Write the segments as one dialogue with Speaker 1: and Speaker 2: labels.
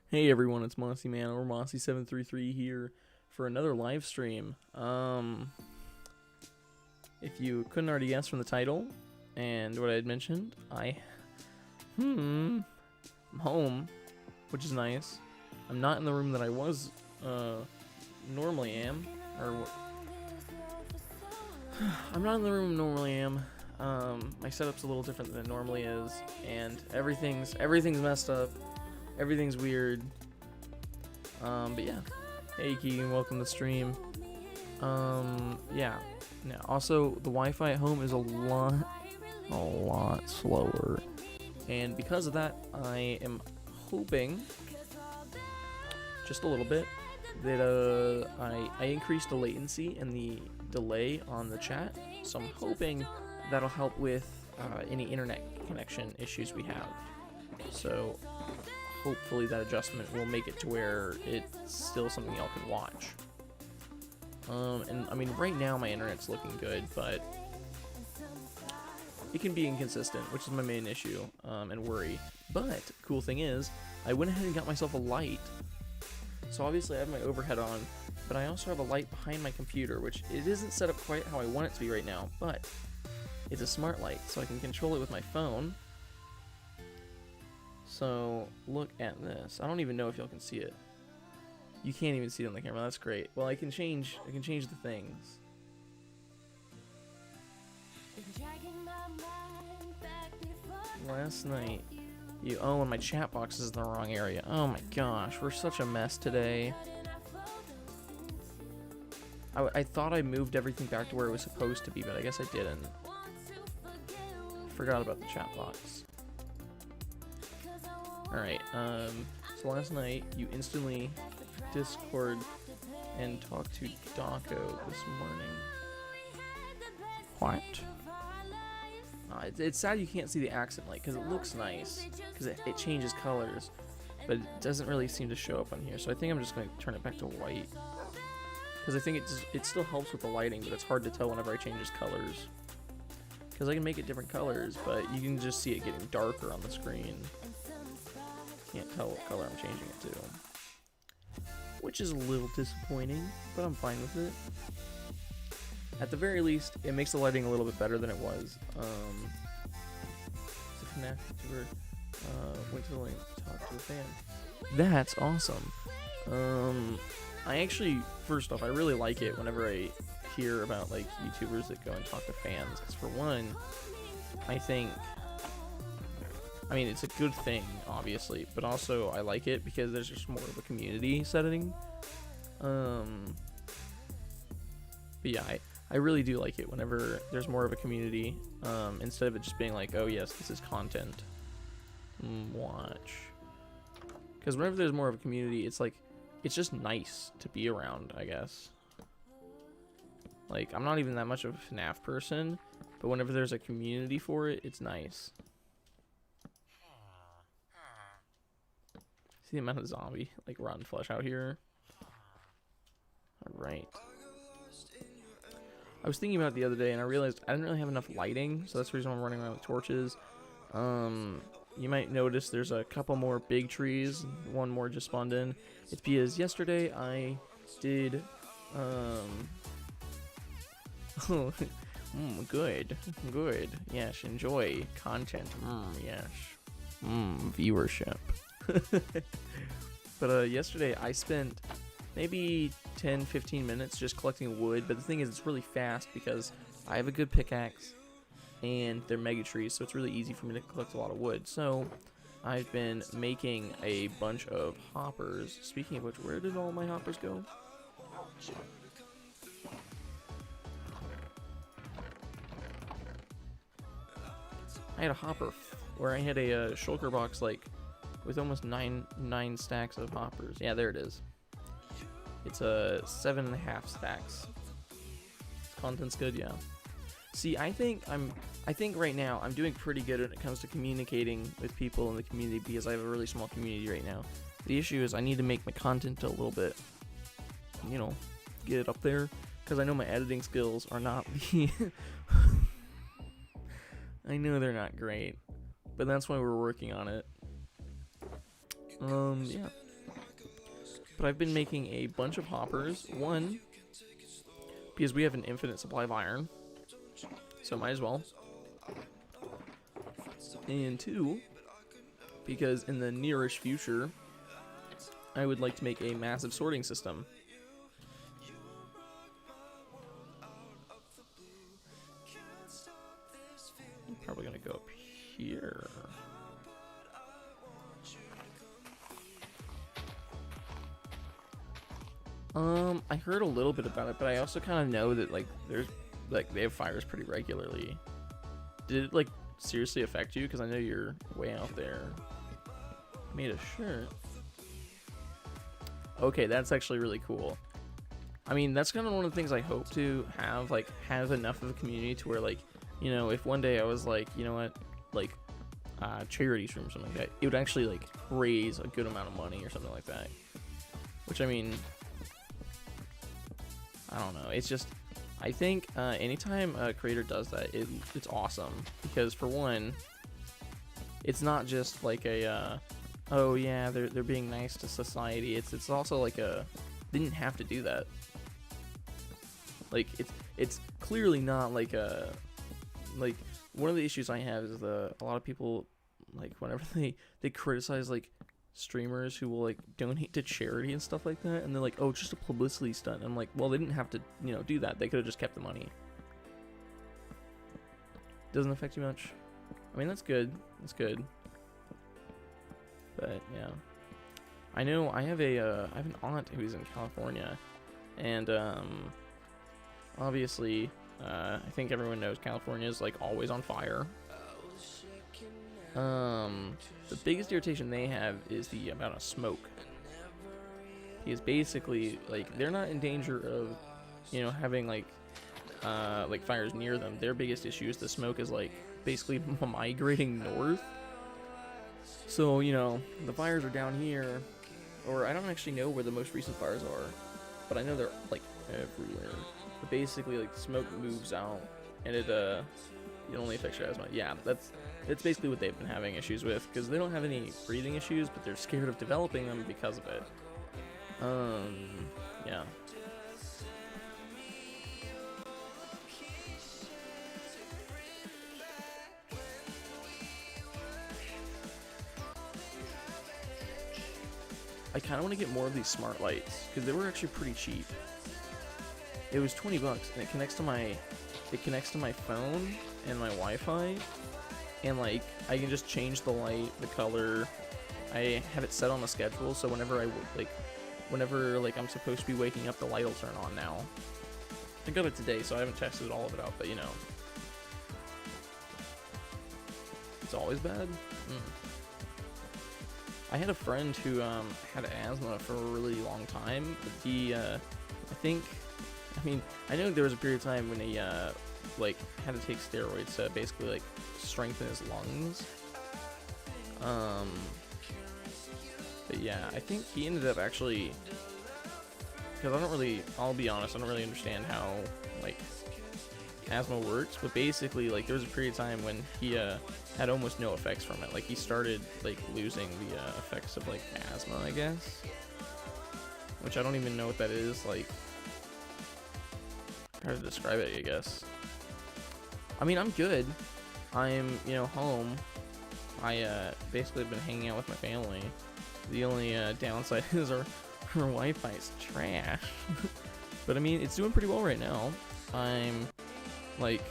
Speaker 1: Hey everyone, it's Mossy Man or Mossy733 here for another live stream. If you couldn't already guess from the title and what I had mentioned, I'm home, which is nice. I'm not in the room that I was normally am, or I'm not in the room normally am. My setup's a little different than it normally is, and everything's messed up. Everything's weird. But yeah. Hey Keegan, welcome to the stream. Yeah. Now, also, the Wi-Fi at home is a lot slower. And because of that, I am hoping, just a little bit, that I increased the latency and the delay on the chat. So I'm hoping that'll help with any internet connection issues we have. So hopefully that adjustment will make it to where it's still something y'all can watch. And I mean, right now my internet's looking good, but it can be inconsistent, which is my main issue and worry. But cool thing is, I went ahead and got myself a light. So obviously I have my overhead on, but I also have a light behind my computer, which it isn't set up quite how I want it to be right now, but it's a smart light, so I can control it with my phone. So look at this. I don't even know if y'all can see it. You can't even see it on the camera. That's great. Well, I can change the things. Last night, and my chat box is in the wrong area. Oh my gosh, we're such a mess today. I thought I moved everything back to where it was supposed to be, but I guess I didn't. Forgot about the chat box. Alright, so last night you instantly Discord and talked to Daco this morning. What? It's sad you can't see the accent light, because it looks nice, because it changes colors, but it doesn't really seem to show up on here, so I think I'm just going to turn it back to white. Because I think it still helps with the lighting, but it's hard to tell whenever I change its colors. Because I can make it different colors, but you can just see it getting darker on the screen. Can't tell what color I'm changing it to. Which is a little disappointing, but I'm fine with it. At the very least, it makes the lighting a little bit better than it was. It's a FNAF YouTuber went to the link to talk to a fan. That's awesome. I actually, first off, I really like it whenever I hear about like YouTubers that go and talk to fans. Because for one, I mean, it's a good thing, obviously, but also I like it because there's just more of a community setting. But yeah, I really do like it whenever there's more of a community, instead of it just being like, oh yes, this is content. Watch. Because whenever there's more of a community, it's like, it's just nice to be around, I guess. Like, I'm not even that much of a FNAF person, but whenever there's a community for it, it's nice. See the amount of zombie, like, rotten flesh out here? Alright. I was thinking about it the other day, and I realized I didn't really have enough lighting, so that's the reason I'm running around with torches. You might notice there's a couple more big trees, one more just spawned in. It's because yesterday I did, good, yes, enjoy content, yes, viewership. But yesterday I spent maybe 10-15 minutes just collecting wood, but the thing is, it's really fast because I have a good pickaxe and they're mega trees, so it's really easy for me to collect a lot of wood. So I've been making a bunch of hoppers. Speaking of which, where did all my hoppers go? I had a hopper where I had a shulker box like with almost nine stacks of hoppers. Yeah, there it is. It's 7.5 stacks. Content's good, yeah. See, I think right now I'm doing pretty good when it comes to communicating with people in the community because I have a really small community right now. The issue is I need to make my content a little bit, you know, get it up there, because I know my editing skills are not the I know they're not great, but that's why we're working on it. Yeah. But I've been making a bunch of hoppers. One, because we have an infinite supply of iron, so might as well. And two, because in the nearish future, I would like to make a massive sorting system. I'm probably gonna go up here. I heard a little bit about it, but I also kind of know that like there's like they have fires pretty regularly. Did it like seriously affect you? Because I know you're way out there. Made a shirt. Okay, that's actually really cool. I mean, that's kind of one of the things I hope to have, like, have enough of a community to where, like, you know, if one day I was like, you know what, like, charity stream or something like that, it would actually, like, raise a good amount of money or something like that. Which, I mean, I don't know. It's just, I think anytime a creator does that, it's awesome. Because, for one, it's not just, like, a, oh, yeah, they're being nice to society. It's also, like, a, they didn't have to do that. Like, it's clearly not like a, like, one of the issues I have is a lot of people, like, whenever they criticize, like, streamers who will, like, donate to charity and stuff like that, and they're like, oh, it's just a publicity stunt. I'm like, well, they didn't have to, you know, do that. They could have just kept the money. Doesn't affect you much. I mean, that's good. That's good. But, yeah. I know I have an aunt who's in California, and, obviously, I think everyone knows California is, like, always on fire. The biggest irritation they have is the amount of smoke. Because basically, like, they're not in danger of, you know, having, like fires near them. Their biggest issue is the smoke is, like, basically migrating north. So, you know, the fires are down here, or I don't actually know where the most recent fires are, but I know they're, like, everywhere. But basically, like, the smoke moves out, and it only affects your asthma. Yeah, that's basically what they've been having issues with, because they don't have any breathing issues, but they're scared of developing them because of it. Yeah. I kind of want to get more of these smart lights, because they were actually pretty cheap. It was $20, and it connects to my phone and my Wi-Fi, and, like, I can just change the light, the color. I have it set on the schedule, so whenever I'm supposed to be waking up, the light will turn on now. I got it today, so I haven't tested all of it out, but, you know, it's always bad. I had a friend who had asthma for a really long time, but he, I know there was a period of time when he, like, had to take steroids to basically, like, strengthen his lungs. But yeah, I think he ended up actually, because I'll be honest, I don't really understand how, like, asthma works, but basically, like, there was a period of time when he, had almost no effects from it. Like, he started, like, losing the, effects of, like, asthma, I guess. Which I don't even know what that is, like, how to describe it, I guess. I mean, I'm good. I'm, you know, home. I, basically have been hanging out with my family. The only, downside is our Wi-Fi is trash. But, I mean, it's doing pretty well right now. I'm, like,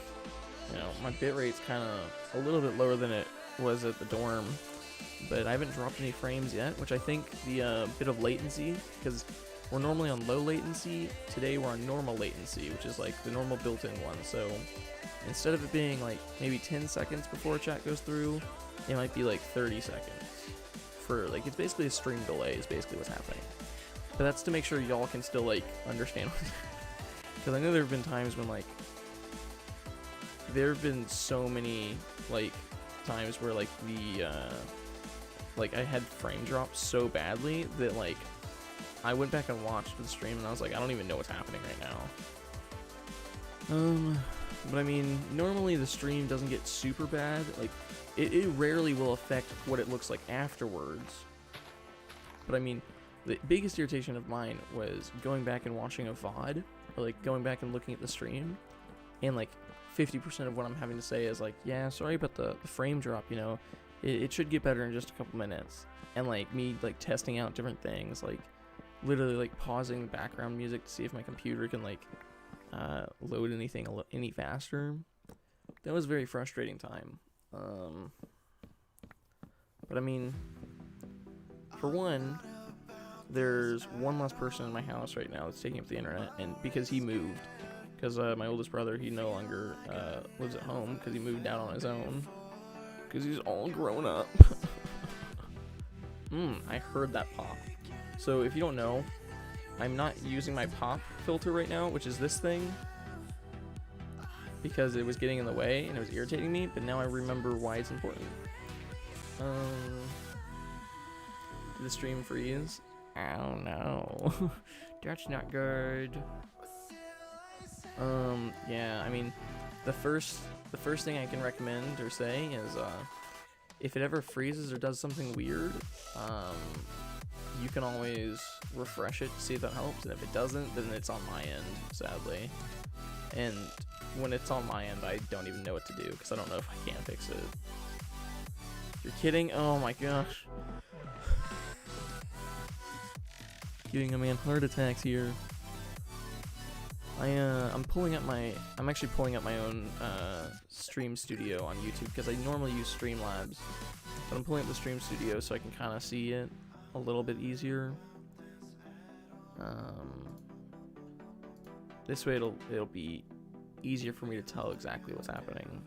Speaker 1: you know, my bitrate's kind of a little bit lower than it was at the dorm. But I haven't dropped any frames yet, which I think the, bit of latency, because we're normally on low latency. Today we're on normal latency, which is like the normal built-in one. So instead of it being like maybe 10 seconds before a chat goes through, it might be like 30 seconds. For like, it's basically a stream delay is basically what's happening. But that's to make sure y'all can still like understand. Because I know there have been times when like, there have been so many like times where like the, like I had frame drops so badly that like, I went back and watched the stream and I was like, I don't even know what's happening right now. But I mean, normally the stream doesn't get super bad. Like, it rarely will affect what it looks like afterwards. But I mean, the biggest irritation of mine was going back and watching a VOD, or like going back and looking at the stream, and like 50% of what I'm having to say is like, yeah, sorry about the frame drop, you know, it should get better in just a couple minutes. And like me like testing out different things, like literally like pausing background music to see if my computer can like load anything any faster. That was a very frustrating time. But I mean, for one, there's one less person in my house right now that's taking up the internet, and because he moved, because my oldest brother, he no longer lives at home because he moved out on his own, because he's all grown up. I heard that pop. So if you don't know, I'm not using my pop filter right now, which is this thing, because it was getting in the way and it was irritating me, but now I remember why it's important. Did the stream freeze? I don't know. That's not good. Yeah, I mean, the first thing I can recommend or say is, if it ever freezes or does something weird, you can always refresh it to see if that helps, and if it doesn't, then it's on my end, sadly. And when it's on my end, I don't even know what to do, because I don't know if I can fix it. You're kidding? Oh my gosh. Giving a man heart attacks here. I'm actually pulling up my own stream studio on YouTube, because I normally use Streamlabs, but I'm pulling up the stream studio so I can kind of see it a little bit easier. This way it'll be easier for me to tell exactly what's happening.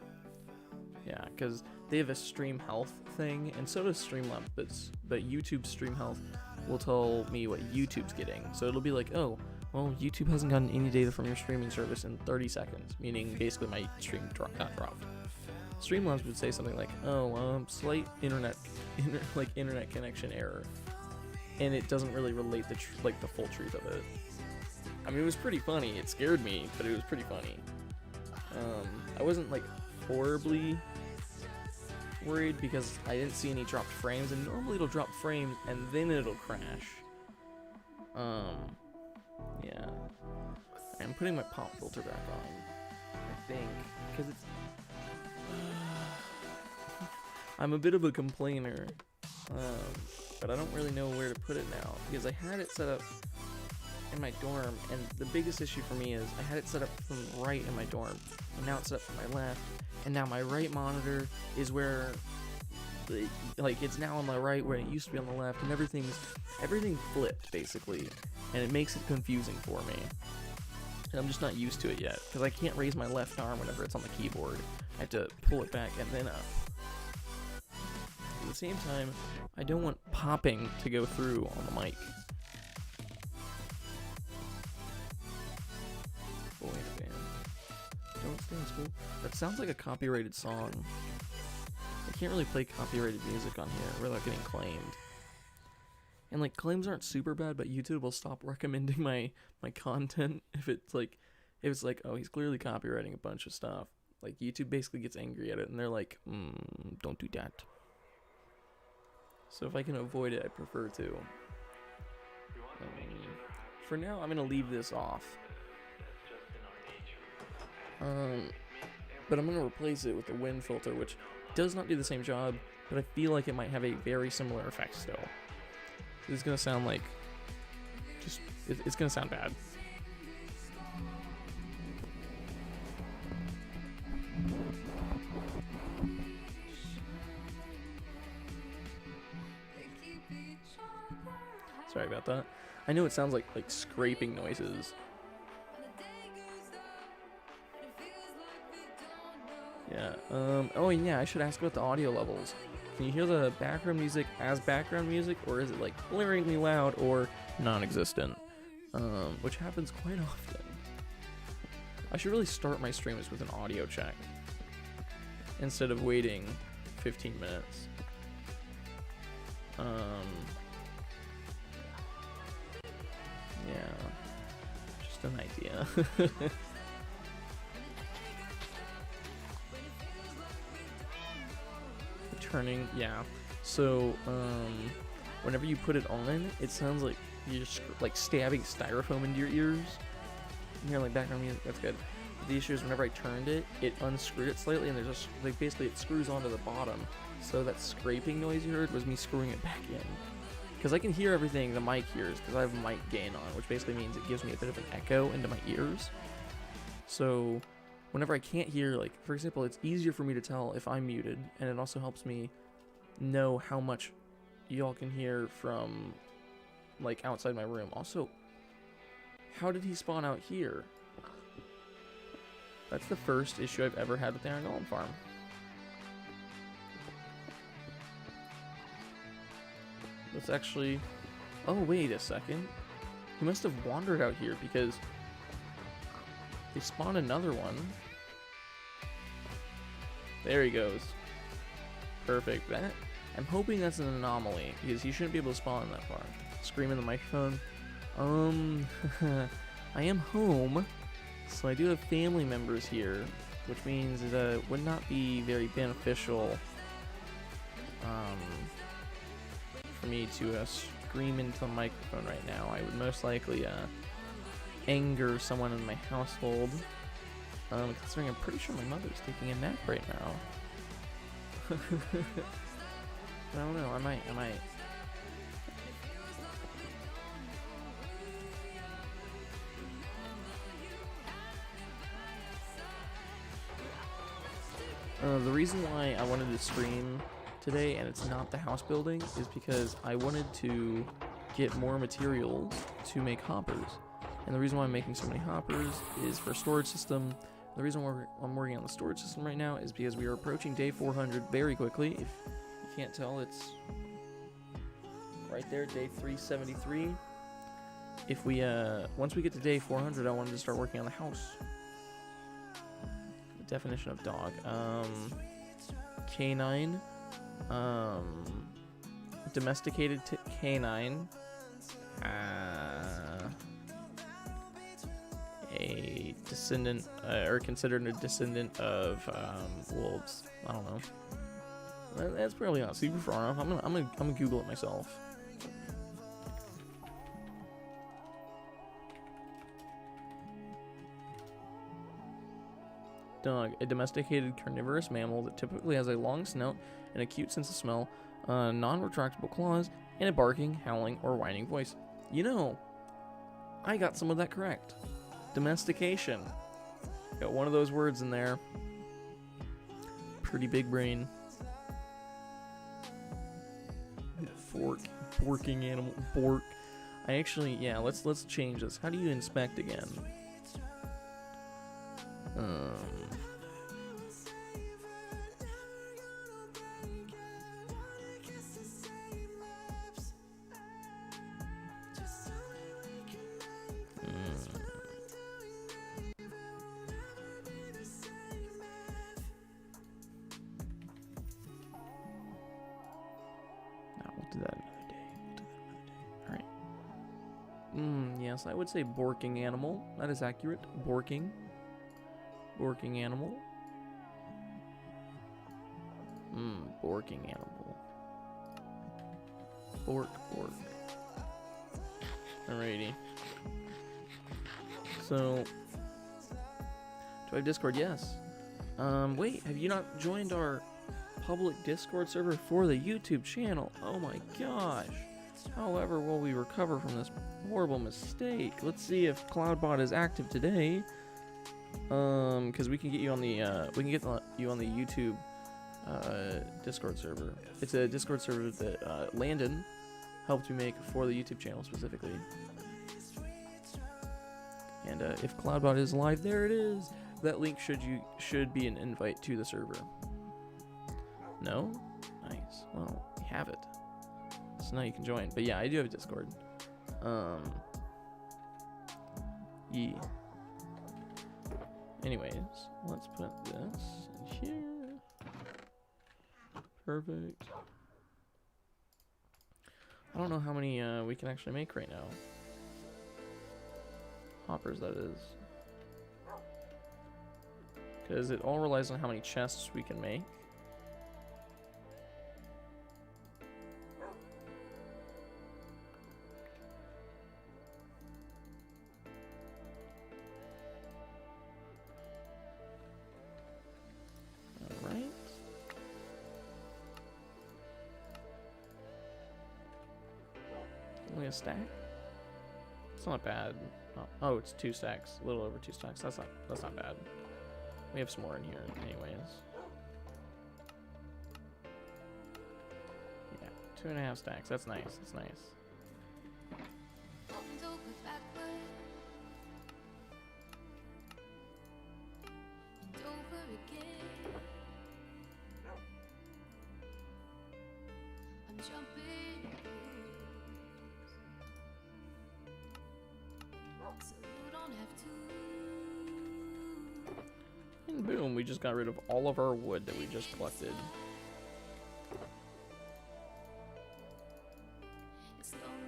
Speaker 1: Yeah, because they have a stream health thing, and so does Streamlabs, but YouTube stream health will tell me what YouTube's getting. So it'll be like, oh, well, YouTube hasn't gotten any data from your streaming service in 30 seconds, meaning basically my stream got dropped. Streamlabs would say something like, oh, slight internet connection error, and it doesn't really relate the full truth of it. I mean, it was pretty funny. It scared me, but it was pretty funny. I wasn't like horribly worried because I didn't see any dropped frames, and normally it'll drop frames and then it'll crash. Yeah. I'm putting my pop filter back on, I think, because it's I'm a bit of a complainer, but I don't really know where to put it now, because I had it set up in my dorm, and the biggest issue for me is I had it set up from right in my dorm, and now it's set up from my left, and now my right monitor is where, like, it's now on my right where it used to be on the left, and everything flipped, basically, and it makes it confusing for me, and I'm just not used to it yet, because I can't raise my left arm whenever it's on the keyboard. I have to pull it back and then up. At the same time, I don't want popping to go through on the mic. Boy in a band. Don't stay in school. That sounds like a copyrighted song. I can't really play copyrighted music on here without getting claimed. And like, claims aren't super bad, but YouTube will stop recommending my content if it's like, oh, he's clearly copywriting a bunch of stuff. Like, YouTube basically gets angry at it, and they're like, don't do that. So if I can avoid it, I prefer to. For now, I'm gonna leave this off. But I'm gonna replace it with the wind filter, which does not do the same job, but I feel like it might have a very similar effect still. It's gonna sound like, it's gonna sound bad. Sorry about that. I know it sounds like scraping noises. Yeah. Oh yeah, I should ask about the audio levels. Can you hear the background music as background music, or is it like blaringly loud or non-existent? Which happens quite often. I should really start my streams with an audio check instead of waiting 15 minutes. Yeah, just an idea. turning, yeah. So, whenever you put it on, it sounds like you're just like stabbing styrofoam into your ears. You hear like background music, that's good. But the issue is whenever I turned it, it unscrewed it slightly, and there's just like basically it screws onto the bottom. So that scraping noise you heard was me screwing it back in. Because I can hear everything the mic hears, because I have mic gain on, which basically means it gives me a bit of an echo into my ears. So whenever I can't hear, like, for example, it's easier for me to tell if I'm muted, and it also helps me know how much y'all can hear from, like, outside my room. Also, how did he spawn out here? That's the first issue I've ever had with the Iron Golem farm. Let's actually... Oh, wait a second. He must have wandered out here because they spawned another one. There he goes. Perfect. That, I'm hoping that's an anomaly because he shouldn't be able to spawn that far. Scream in the microphone. I am home, so I do have family members here, which means it would not be very beneficial for me to scream into the microphone right now. I would most likely anger someone in my household, considering I'm pretty sure my mother's taking a nap right now. I don't know, I might. The reason why I wanted to stream today, and it's not the house building, is because I wanted to get more materials to make hoppers. And the reason why I'm making so many hoppers is for storage system. The reason why I'm working on the storage system right now is because we are approaching day 400 very quickly. If you can't tell, it's right there, day 373. If we, once we get to day 400, I wanted to start working on the house. The definition of dog. Canine. Domesticated canine. A descendant, or considered a descendant of wolves. I don't know. That's probably not super far off. I'm gonna Google it myself. Dog, a domesticated carnivorous mammal that typically has a long snout, an acute sense of smell, non-retractable claws, and a barking, howling, or whining voice. You know, I got some of that correct. Domestication. Got one of those words in there. Pretty big brain. Borking animal. Bork. I actually, yeah, let's change this. How do you inspect again? Yes, I would say borking animal. That is accurate. Borking. Borking animal. Borking animal. Bork. Alrighty. So, do I have Discord? Yes. Wait, have you not joined our public Discord server for the YouTube channel? Oh my gosh. However, will we recover from this horrible mistake? Let's see if Cloudbot is active today. Because we can get you on the you on the YouTube Discord server. It's a Discord server that Landon helped me make for the YouTube channel specifically. And if Cloudbot is live, there it is. That link should be an invite to the server. No? Nice. Well, we have it. So now you can join. But yeah, I do have a Discord. Yeah. Anyways, let's put this in here. Perfect. I don't know how many we can actually make right now. Hoppers, that is. Because it all relies on how many chests we can make. Only a stack? It's not bad. Oh, it's 2 stacks. A little over 2 stacks. That's not bad. We have some more in here anyways. Yeah, 2.5 stacks. That's nice. That's nice. And boom, we just got rid of all of our wood that we just collected.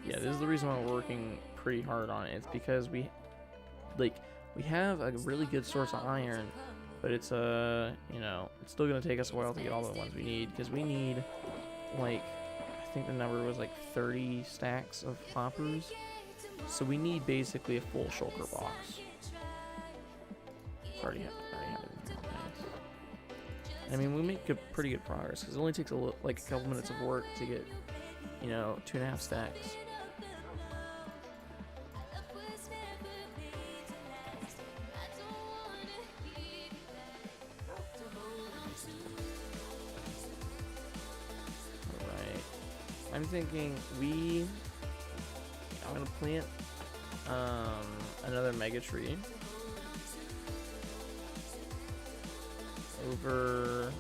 Speaker 1: Yeah, this is the reason why we're working pretty hard on it. It's because we have a really good source of iron, but it's you know, it's still gonna take us a while to get all the ones we need, because we need, like, I think the number was like 30 stacks of hoppers. So we need basically a full shulker box. Already have it. Nice. I mean, we make pretty good progress, because it only takes like a couple minutes of work to get, you know, 2.5 stacks. Alright. I'm thinking I'm gonna plant another mega tree over.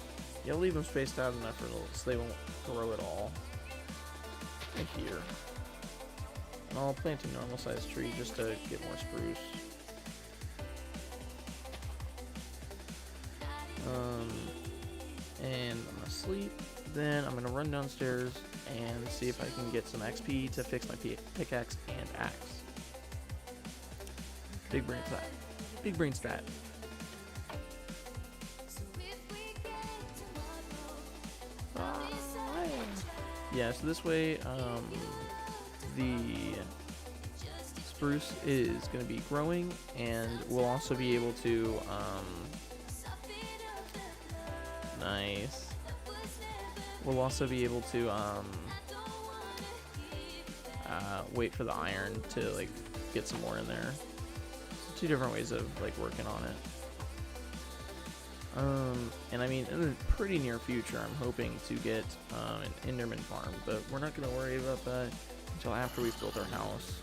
Speaker 1: Yeah, I'll leave them spaced out enough so they won't grow at all. Right here. And I'll plant a normal sized tree just to get more spruce. And I'm gonna sleep. Then I'm gonna run downstairs and see if I can get some XP to fix my pickaxe and axe. Big brain stat. Big brain stat. Yeah, so this way, the spruce is going to be growing, and we'll also be able to, nice. We'll also be able to, wait for the iron to, like, get some more in there. So 2 different ways of, like, working on it. And I mean, in the pretty near future, I'm hoping to get an Enderman farm, but we're not going to worry about that until after we've built our house.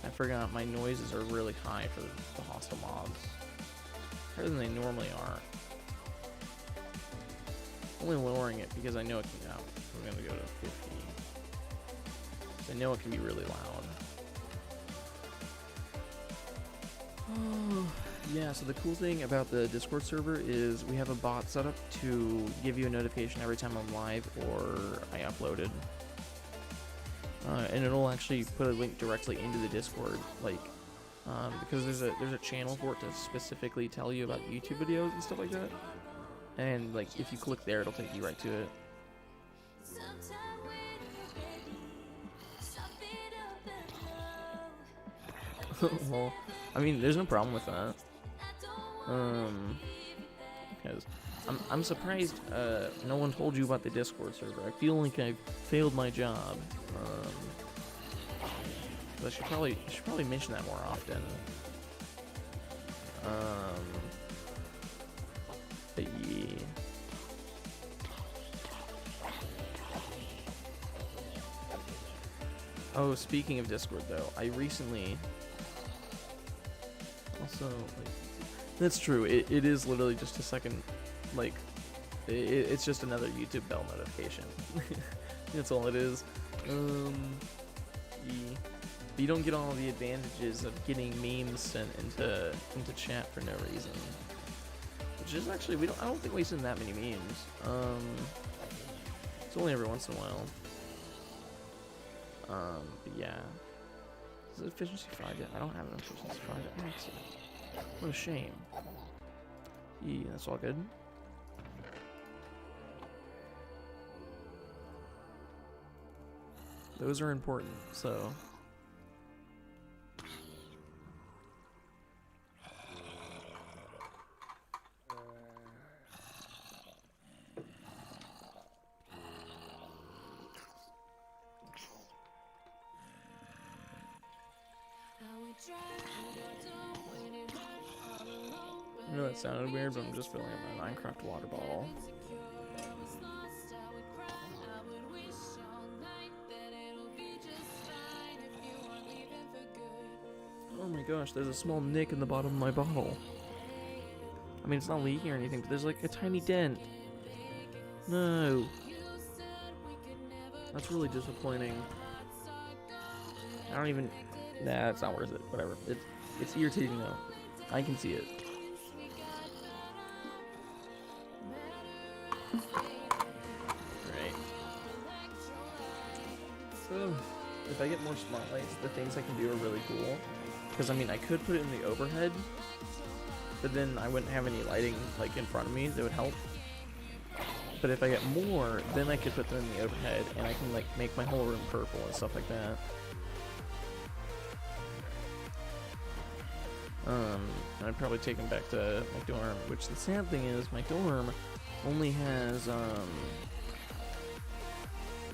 Speaker 1: I forgot my noises are really high for the hostile mobs, higher than they normally are. Only lowering it because I know it can. I'm going to go to 50. I know it can be really loud. Yeah, so the cool thing about the Discord server is we have a bot set up to give you a notification every time I'm live or I uploaded. And it'll actually put a link directly into the Discord, like, because there's a channel for it to specifically tell you about YouTube videos and stuff like that. And, like, if you click there, it'll take you right to it. Well, I mean, there's no problem with that. Because I'm surprised no one told you about the Discord server. I feel like I've failed my job. I should probably mention that more often. But yeah. Oh, speaking of Discord though, I recently also, like, that's true. It is literally just a second, like, it's just another YouTube bell notification. That's all it is. Yeah. But you don't get all the advantages of getting memes sent into chat for no reason. Which is actually, I don't think we send that many memes. It's only every once in a while. But yeah. Is it efficiency 5 yet? I don't have an efficiency 5 yet. What a shame. Yeah, that's all good. Those are important, so. I know that sounded weird, but I'm just filling up my Minecraft water bottle. Oh my gosh, there's a small nick in the bottom of my bottle. I mean, it's not leaking or anything, but there's like a tiny dent. No. That's really disappointing. I don't even... Nah, it's not worth it. Whatever. It's irritating though. I can see it. Right. So, if I get more smart lights, the things I can do are really cool. Because, I mean, I could put it in the overhead, but then I wouldn't have any lighting, like, in front of me that would help. But if I get more, then I could put them in the overhead, and I can, like, make my whole room purple and stuff like that. I'd probably take them back to my dorm, which the sad thing is, my dorm only has,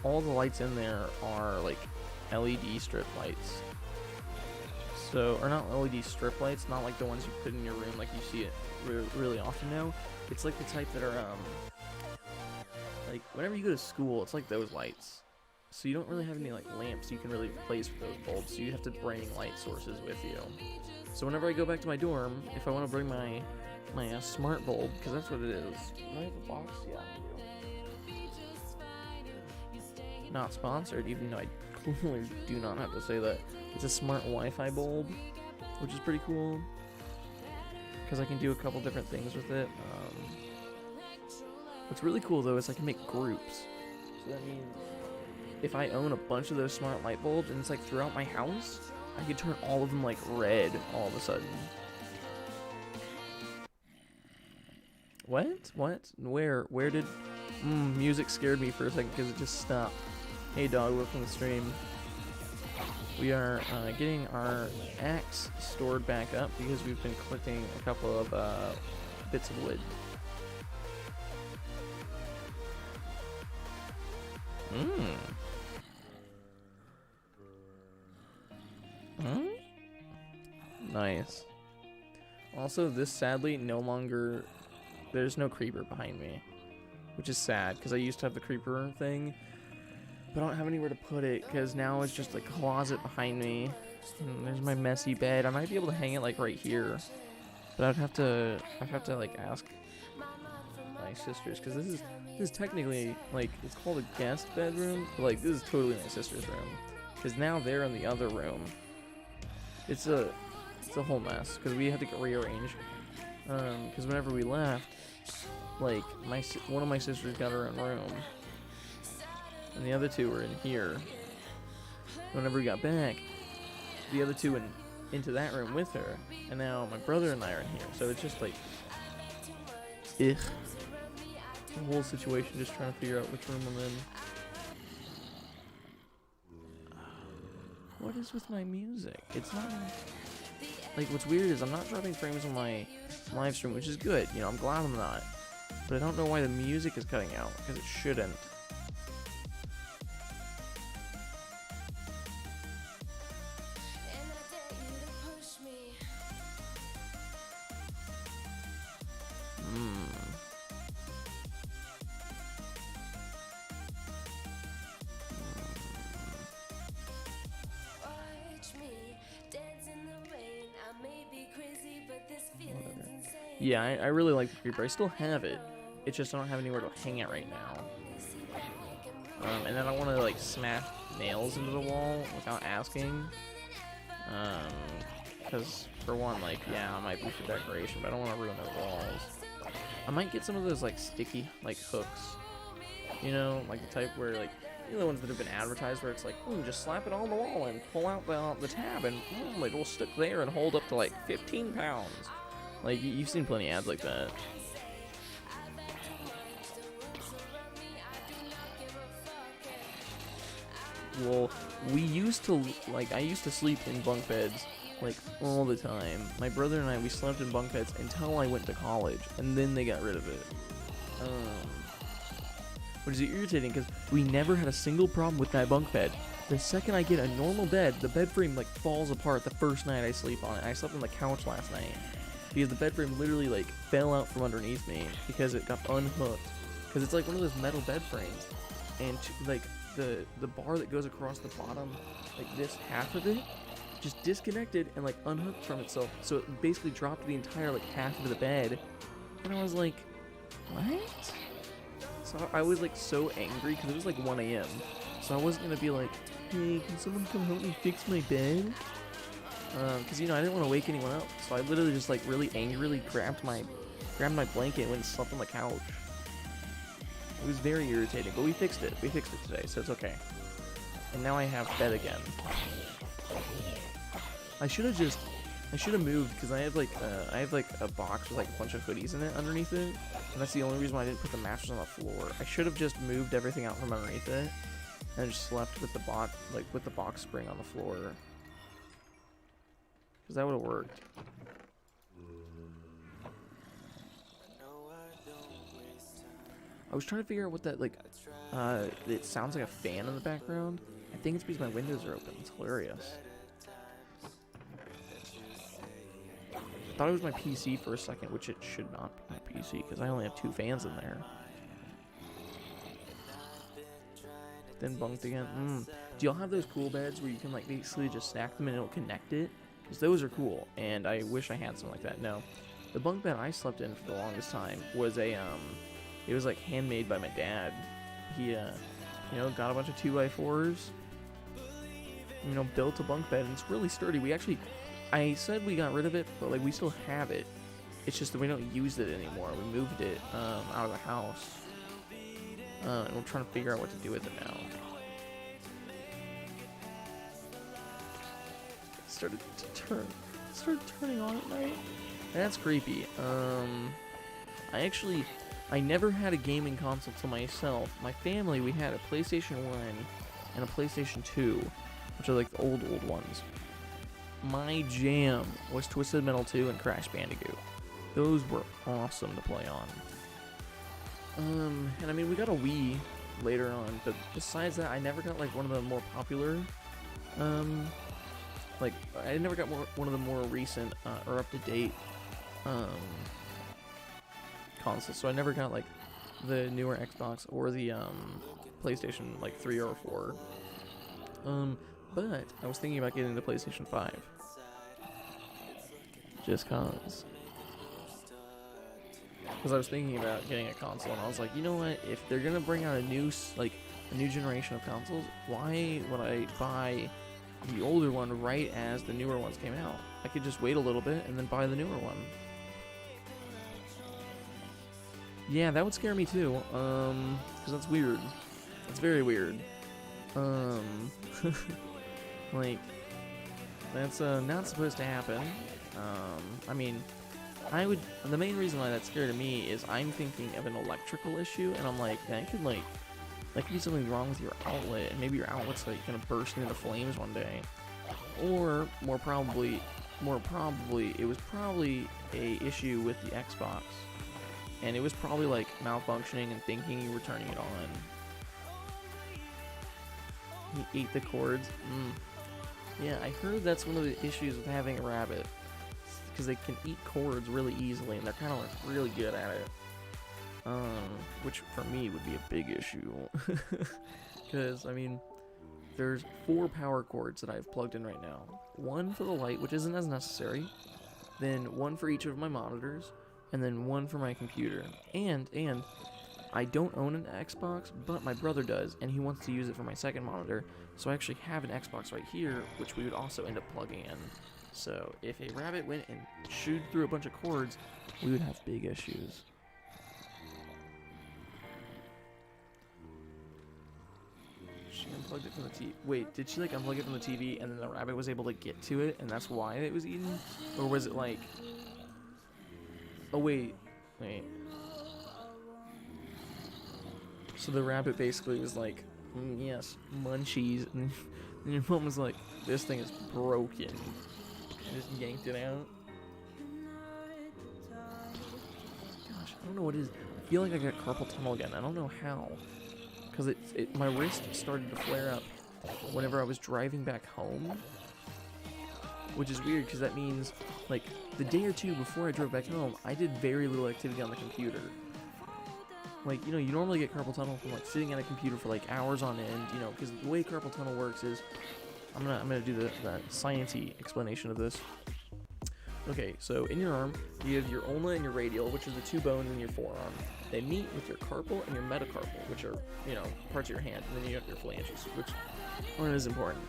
Speaker 1: all the lights in there are, like, LED strip lights. So, or not LED strip lights, not like the ones you put in your room like you see it really often now. It's like the type that are, like, whenever you go to school, it's like those lights. So you don't really have any, like, lamps you can really replace with those bulbs, so you have to bring light sources with you. So whenever I go back to my dorm, if I want to bring my smart bulb, because that's what it is. Do I have a box? Yeah, I do. Not sponsored, even though I clearly do not have to say that. It's a smart Wi-Fi bulb, which is pretty cool, because I can do a couple different things with it. What's really cool though is I can make groups. So that means if I own a bunch of those smart light bulbs and it's like throughout my house, I could turn all of them like red all of a sudden. What? What? Where did... music scared me for a second because it just stopped. Hey dog, welcome to the stream. We are getting our axe stored back up because we've been collecting a couple of bits of wood. Nice. Also, this sadly no longer... There's no creeper behind me, which is sad because I used to have the creeper thing, but I don't have anywhere to put it because now it's just a closet behind me. There's my messy bed. I might be able to hang it like right here, but I'd have to like ask my sisters because this is technically like it's called a guest bedroom, but like this is totally my sister's room because now they're in the other room. It's a whole mess because we had to get rearranged because whenever we left, like one of my sisters got her own room and the other two were in here. Whenever we got back, the other two went into that room with her, and now my brother and I are in here, so it's just like the whole situation, just trying to figure out which room I'm in. What is with my music? It's not... Like, what's weird is I'm not dropping frames on my live stream, which is good. You know, I'm glad I'm not. But I don't know why the music is cutting out, because it shouldn't. Yeah, I really like the creeper. I still have it. It's just I don't have anywhere to hang it right now. And I don't want to like smash nails into the wall without asking. Because for one, like, yeah, I might be for decoration, but I don't want to ruin their walls. I might get some of those like sticky like hooks. You know, like the type where like, you know, the ones that have been advertised where it's like, just slap it on the wall and pull out the tab and it will stick there and hold up to like 15 pounds. Like, you've seen plenty of ads like that. Well, we used to, like, I used to sleep in bunk beds, like, all the time. My brother and I, we slept in bunk beds until I went to college, and then they got rid of it. which is irritating because we never had a single problem with that bunk bed. The second I get a normal bed, the bed frame like falls apart the first night I sleep on it. I slept on the couch last night because the bed frame literally like fell out from underneath me because it got unhooked. Because it's like one of those metal bed frames, and like the bar that goes across the bottom, like this half of it, just disconnected and like unhooked from itself. So it basically dropped the entire like half of the bed, and I was like, what? So I was like so angry because it was like 1 a.m. So I wasn't gonna be like, hey, can someone come help me fix my bed? Because you know I didn't want to wake anyone up. So I literally just like really angrily grabbed my blanket and went and slept on the couch. It was very irritating, but we fixed it. We fixed it today, so it's okay. And now I have bed again. I should have moved because I have like a box with like a bunch of hoodies in it underneath it, and that's the only reason why I didn't put the mattress on the floor. I should have just moved everything out from underneath it and just slept with the box spring on the floor, because that would have worked. I was trying to figure out what that, like, it sounds like a fan in the background. I think it's because my windows are open. It's hilarious. I thought it was my PC for a second, which it should not be my PC, because I only have 2 fans in there. Then bunked again. Do y'all have those cool beds where you can, like, basically just stack them and it'll connect it? Because those are cool, and I wish I had something like that. No. The bunk bed I slept in for the longest time was a, it was like handmade by my dad. He, you know, got a bunch of 2x4s, you know, built a bunk bed, and it's really sturdy. We actually, I said we got rid of it, but like we still have it. It's just that we don't use it anymore. We moved it out of the house, and we're trying to figure out what to do with it now. It started turning on at night. That's creepy. I never had a gaming console to myself. My family, we had a PlayStation 1 and a PlayStation 2, which are like the old ones. My jam was Twisted Metal 2 and Crash Bandicoot. Those were awesome to play on. And I mean, we got a Wii later on, but besides that, I never got like one of the more popular, like I never got one of the more recent or up-to-date consoles, so I never got like the newer Xbox or the PlayStation like 3 or 4. But I was thinking about getting the PlayStation 5, just cause I was thinking about getting a console, and I was like, you know what, if they're gonna bring out a new generation of consoles, why would I buy the older one right as the newer ones came out? I could just wait a little bit and then buy the newer one. Yeah, that would scare me too, because that's weird. That's very weird. Like, that's not supposed to happen. I mean, the main reason why that's scary to me is I'm thinking of an electrical issue, and I'm like, that could be something wrong with your outlet, and maybe your outlet's like gonna burst into flames one day. Or more probably, it was probably a issue with the Xbox. And it was probably like malfunctioning and thinking you were turning it on. He ate the cords. Yeah, I heard that's one of the issues with having a rabbit, because they can eat cords really easily, and they're kind of like really good at it. Which for me would be a big issue, because I mean, there's 4 power cords that I've plugged in right now. 1 for the light, which isn't as necessary. Then 1 for each of my monitors. And then 1 for my computer. And I don't own an Xbox, but my brother does, and he wants to use it for my second monitor. So I actually have an Xbox right here, which we would also end up plugging in. So if a rabbit went and chewed through a bunch of cords, we would have big issues. She unplugged it from the TV. Wait, did she like unplug it from the TV and then the rabbit was able to get to it, and that's why it was eaten? Or was it like... Oh, wait. So the rabbit basically was like, yes, munchies. And your mom was like, this thing is broken. And just yanked it out. Gosh, I don't know what it is. I feel like I got carpal tunnel again. I don't know how. because my wrist started to flare up whenever I was driving back home, which is weird because that means like the day or two before I drove back home, I did very little activity on the computer. Like, you know, you normally get carpal tunnel from like sitting at a computer for like hours on end, you know, because the way carpal tunnel works is, I'm gonna do the science-y explanation of this. Okay, so in your arm, you have your ulna and your radial, which are the two bones in your forearm. They meet with your carpal and your metacarpal, which are, you know, parts of your hand, and then you have your phalanges, which aren't as important.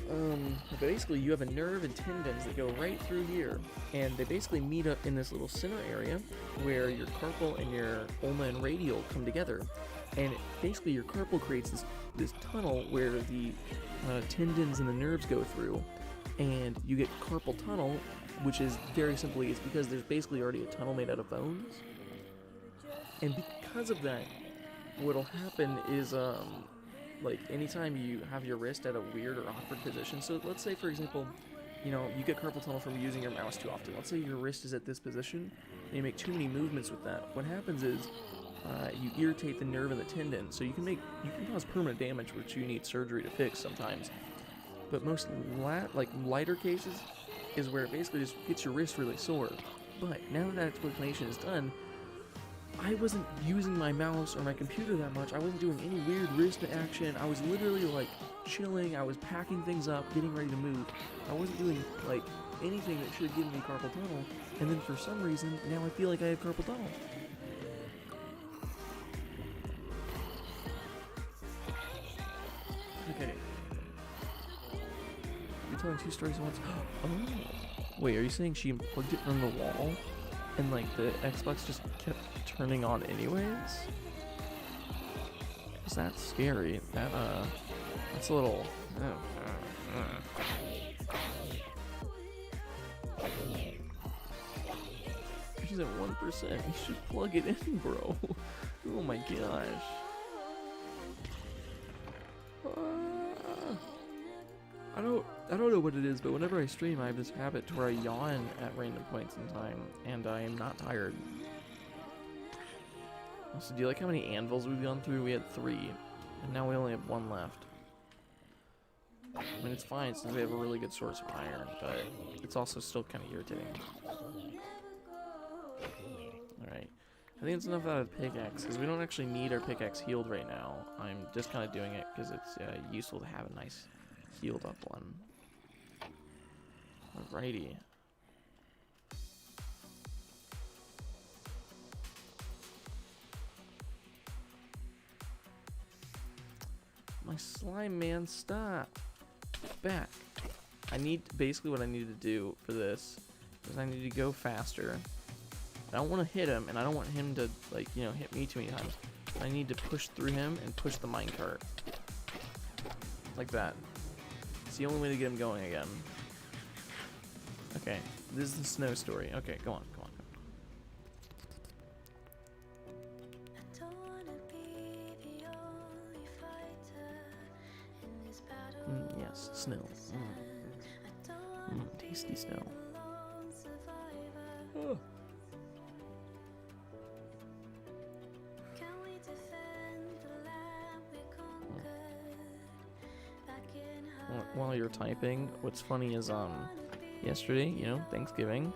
Speaker 1: But basically you have a nerve and tendons that go right through here, and they basically meet up in this little center area where your carpal and your ulna and radial come together, and basically your carpal creates this tunnel where the tendons and the nerves go through, and you get carpal tunnel, which is very simply, it's because there's basically already a tunnel made out of bones, and because of that, what'll happen is like anytime you have your wrist at a weird or awkward position, so let's say for example, you know, you get carpal tunnel from using your mouse too often. Let's say your wrist is at this position and you make too many movements with that. What happens is you irritate the nerve and the tendon, so you can cause permanent damage, which you need surgery to fix sometimes. But most lighter cases is where it basically just gets your wrist really sore. But now that explanation is done, I wasn't using my mouse or my computer that much. I wasn't doing any weird wrist action. I was literally like chilling. I was packing things up, getting ready to move. I wasn't doing like anything that should have given me carpal tunnel. And then for some reason, now I feel like I have carpal tunnel. Okay. You're telling two stories at once. Oh. Wait, are you saying she unplugged it from the wall? And like the Xbox just kept turning on anyways? Cause that's scary. That's a little. She's at 1%. You should plug it in, bro. Oh my gosh. I don't know what it is, but whenever I stream, I have this habit to where I yawn at random points in time, and I am not tired. So do you like how many anvils we've gone through? We had 3, and now we only have 1 left. I mean, it's fine since we have a really good source of iron, but it's also still kind of irritating. Alright. I think it's enough out of the pickaxe, because we don't actually need our pickaxe healed right now. I'm just kind of doing it because it's useful to have a nice healed up one. Alrighty. My slime man, stop. Back. Basically what I need to do for this is I need to go faster. I don't want to hit him, and I don't want him to, like, you know, hit me too many times. I need to push through him and push the minecart. Like that. It's the only way to get him going again. Okay, this is the snow story. Okay, go on, go on. Yes, snow. Tasty snow. Oh. While you're typing, what's funny is yesterday, you know, Thanksgiving,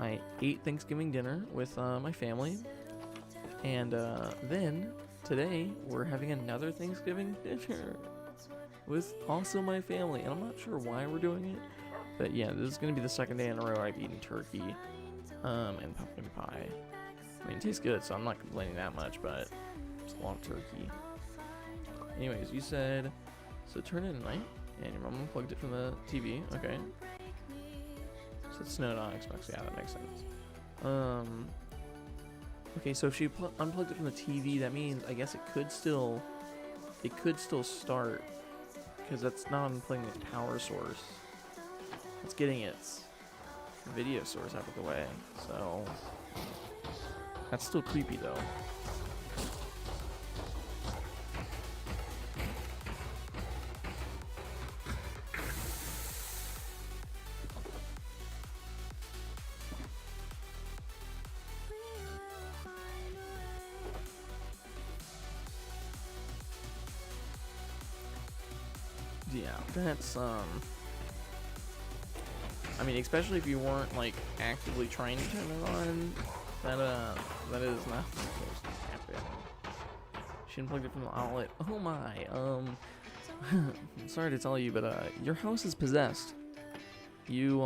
Speaker 1: I ate Thanksgiving dinner with my family, and then today we're having another Thanksgiving dinner with also my family, and I'm not sure why we're doing it, but yeah, this is gonna be the second day in a row I've eaten turkey and pumpkin pie. I mean, it tastes good, so I'm not complaining that much, but it's a lot of turkey. Anyways, you said, so turn it at night. And your mom unplugged it from the TV, okay. So it snowed on Xbox, yeah, that makes sense. Okay, so if she unplugged it from the TV, that means I guess it could still start, because that's not unplugging its power source. It's getting its video source out of the way, so that's still creepy though. Yeah, that's, I mean, especially if you weren't, like, actively trying to turn it on, that is not supposed to happen. Shouldn't plug it from the outlet. Oh my, sorry to tell you, but, your house is possessed. You,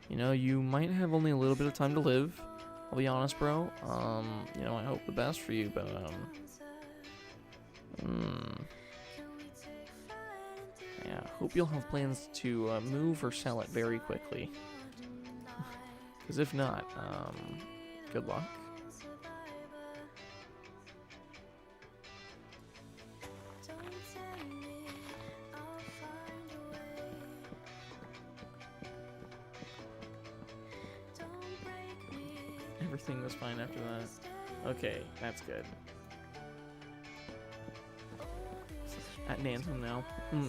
Speaker 1: you know, you might have only a little bit of time to live. I'll be honest, bro. You know, I hope the best for you, but, yeah, hope you'll have plans to move or sell it very quickly. Because if not, good luck. Everything was fine after that. Okay, that's good. At Nantum now.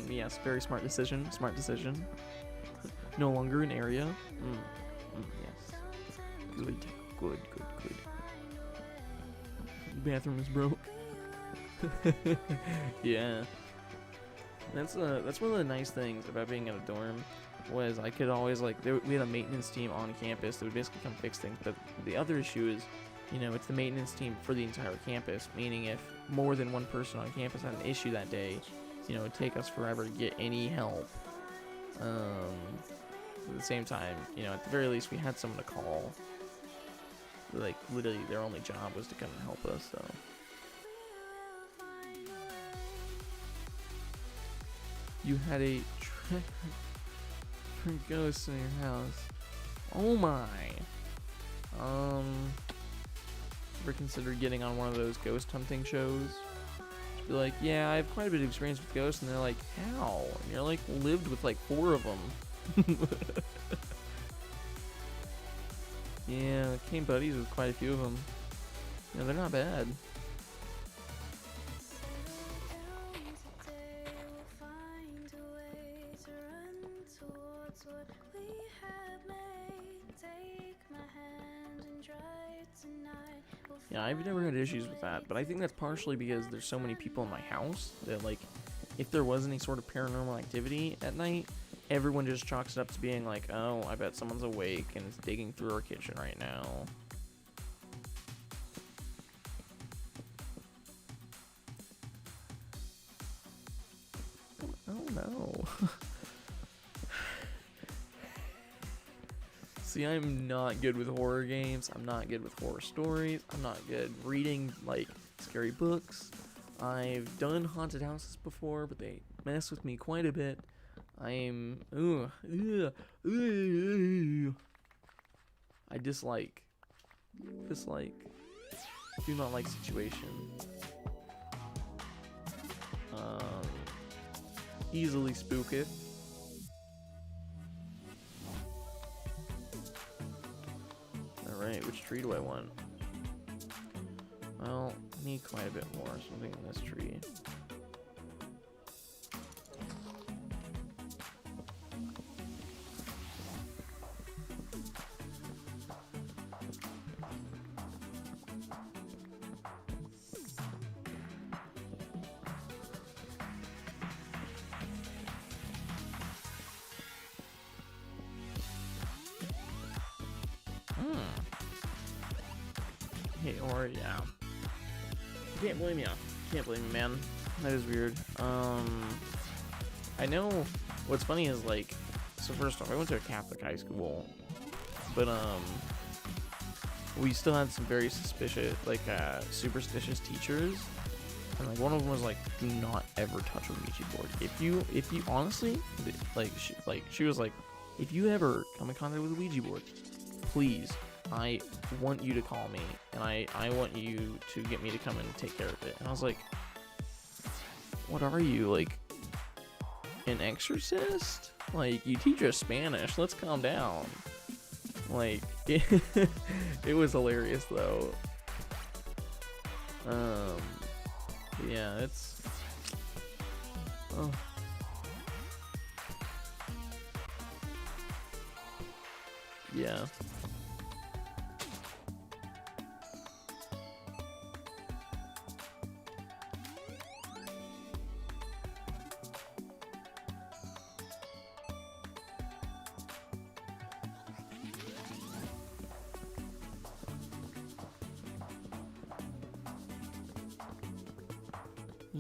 Speaker 1: Yes, very smart decision. Smart decision. No longer an area. Yes. Good. The bathroom is broke. Yeah. That's one of the nice things about being in a dorm. Was I could always, like, we had a maintenance team on campus that would basically come fix things, but the other issue is, you know, it's the maintenance team for the entire campus, meaning if more than one person on campus had an issue that day, you know, it'd take us forever to get any help. At the same time, you know, at the very least we had someone to call. Like, literally their only job was to come and help us, so. You had a ghosts in your house. Oh my. Ever considered getting on one of those ghost hunting shows? Just be like, yeah, I have quite a bit of experience with ghosts, and they're like, how? And you're like, lived with like 4 of them. Yeah, came buddies with quite a few of them. Yeah, they're not bad. Yeah, I've never had issues with that, but I think that's partially because there's so many people in my house that, like, if there was any sort of paranormal activity at night, everyone just chalks it up to being like, oh, I bet someone's awake and is digging through our kitchen right now. Oh no. See, I'm not good with horror games. I'm not good with horror stories. I'm not good reading, like, scary books. I've done haunted houses before, but they mess with me quite a bit. I'm... I dislike. Do not like situation. Easily spook it. Alright, which tree do I want? Well, I need quite a bit more, so I'm thinking this tree. Hey, or yeah. Can't blame you. Can't blame you, man. That is weird. I know what's funny is, like, so first off, I went to a Catholic high school, but we still had some very suspicious, like, superstitious teachers, and like one of them was like, do not ever touch a Ouija board. If you honestly, she was like, if you ever come in contact with a Ouija board, please, I want you to call me, and I want you to get me to come and take care of it. And I was like, what are you, like, an exorcist? Like, you teach us Spanish, let's calm down. Like, it was hilarious, though. Yeah, it's... Oh. Yeah.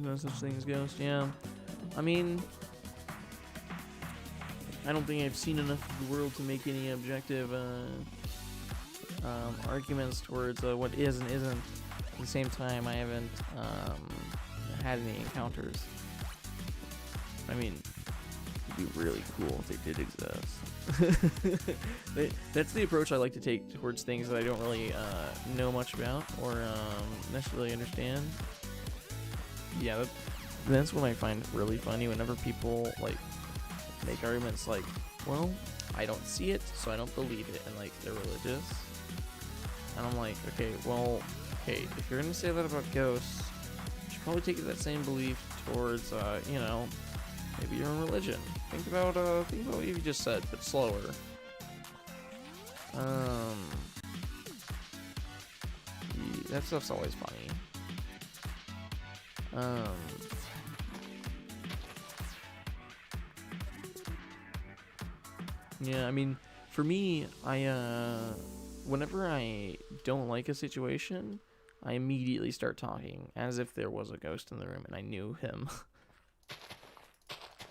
Speaker 1: There's no such thing as ghosts. Yeah. I mean, I don't think I've seen enough of the world to make any objective arguments towards what is and isn't. At the same time, I haven't had any encounters. I mean, it'd be really cool if they did exist. That's the approach I like to take towards things that I don't really know much about or necessarily understand. Yeah, that's what I find really funny whenever people like make arguments like, well, I don't see it, so I don't believe it, and like they're religious. And I'm like, okay, well, if you're gonna say that about ghosts, you should probably take that same belief towards, you know, maybe your own religion. Think about what you just said, but slower. That stuff's always funny. Yeah, I mean, for me, whenever I don't like a situation, I immediately start talking as if there was a ghost in the room and I knew him.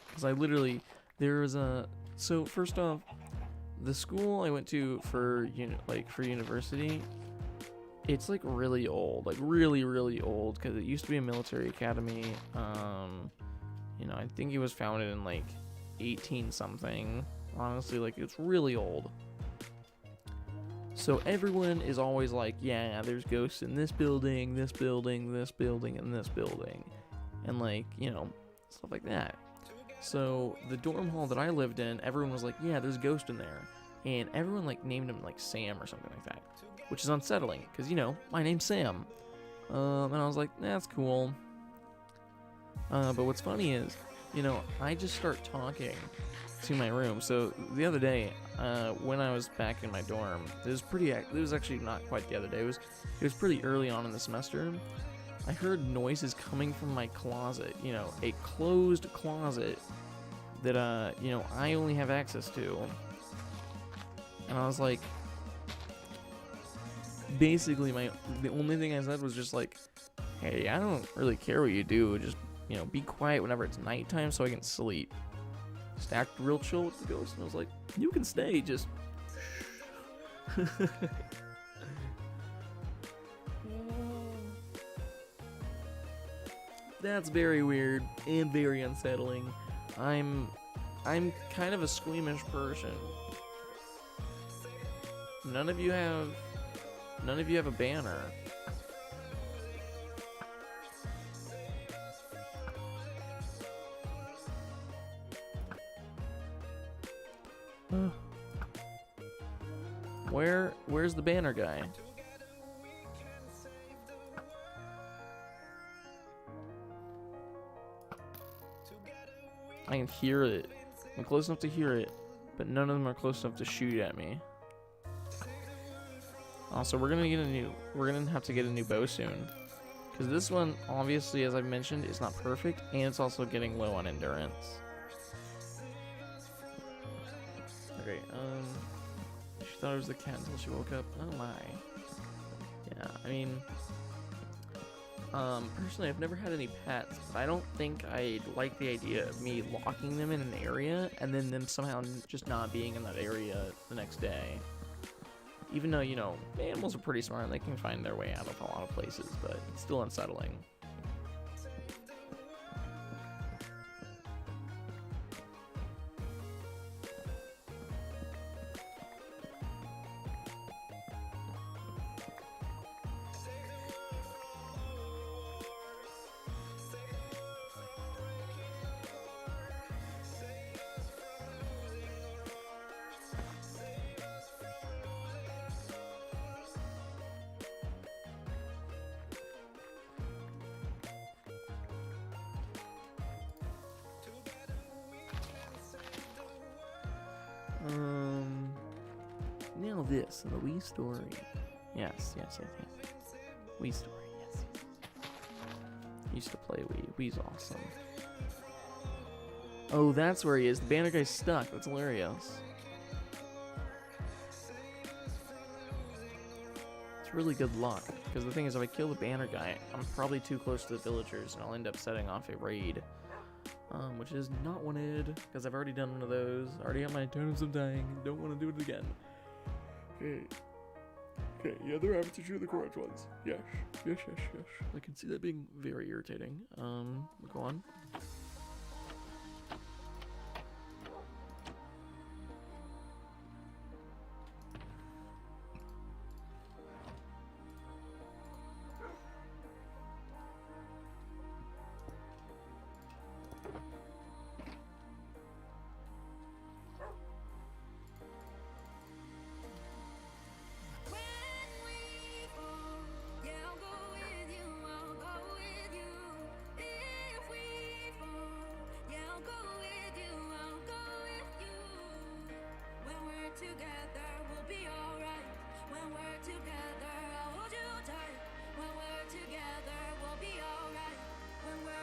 Speaker 1: Because I literally, so first off, the school I went to for university, it's like really old, like really, really old, because it used to be a military academy. You know, I think it was founded in like 18 something. Honestly, like it's really old. So everyone is always like, yeah, there's ghosts in this building, this building, this building, and this building. And like, you know, stuff like that. So the dorm hall that I lived in, everyone was like, yeah, there's a ghost in there. And everyone like named him like Sam or something like that. Which is unsettling, because, you know, my name's Sam. And I was like, that's cool. But what's funny is, you know, I just start talking to my room. So the other day, when I was back in my dorm, it was actually not quite the other day. It was pretty early on in the semester. I heard noises coming from my closet, you know, a closed closet that, you know, I only have access to. And I was like, basically the only thing I said was just like, hey, I don't really care what you do, just, you know, be quiet whenever it's nighttime so I can sleep. Just act real chill with the ghost. And I was like, you can stay, just That's very weird and very unsettling. I'm kind of a squeamish person. None of you have a banner. Where's the banner guy? I can hear it. I'm close enough to hear it, but none of them are close enough to shoot at me. Also, we're gonna have to get a new bow soon, because this one, obviously, as I've mentioned, is not perfect, and it's also getting low on endurance. Okay, she thought it was the cat until she woke up. Oh my. Yeah, I mean, personally, I've never had any pets, but I don't think I'd like the idea of me locking them in an area and then them somehow just not being in that area the next day. Even though, you know, animals are pretty smart and they can find their way out of a lot of places, but it's still unsettling. Now this, the Wii story. Yes. Wii story, yes. Used to play Wii. Wii's awesome. Oh, that's where he is. The banner guy's stuck. That's hilarious. It's really good luck. Because the thing is, if I kill the banner guy, I'm probably too close to the villagers, and I'll end up setting off a raid. Which is not wanted, because I've already done one of those. I already got my totems of dying, don't want to do it again. Okay. Okay, yeah, the rabbits are the correct ones. Yes. Yes, yes, yes. I can see that being very irritating. Go on.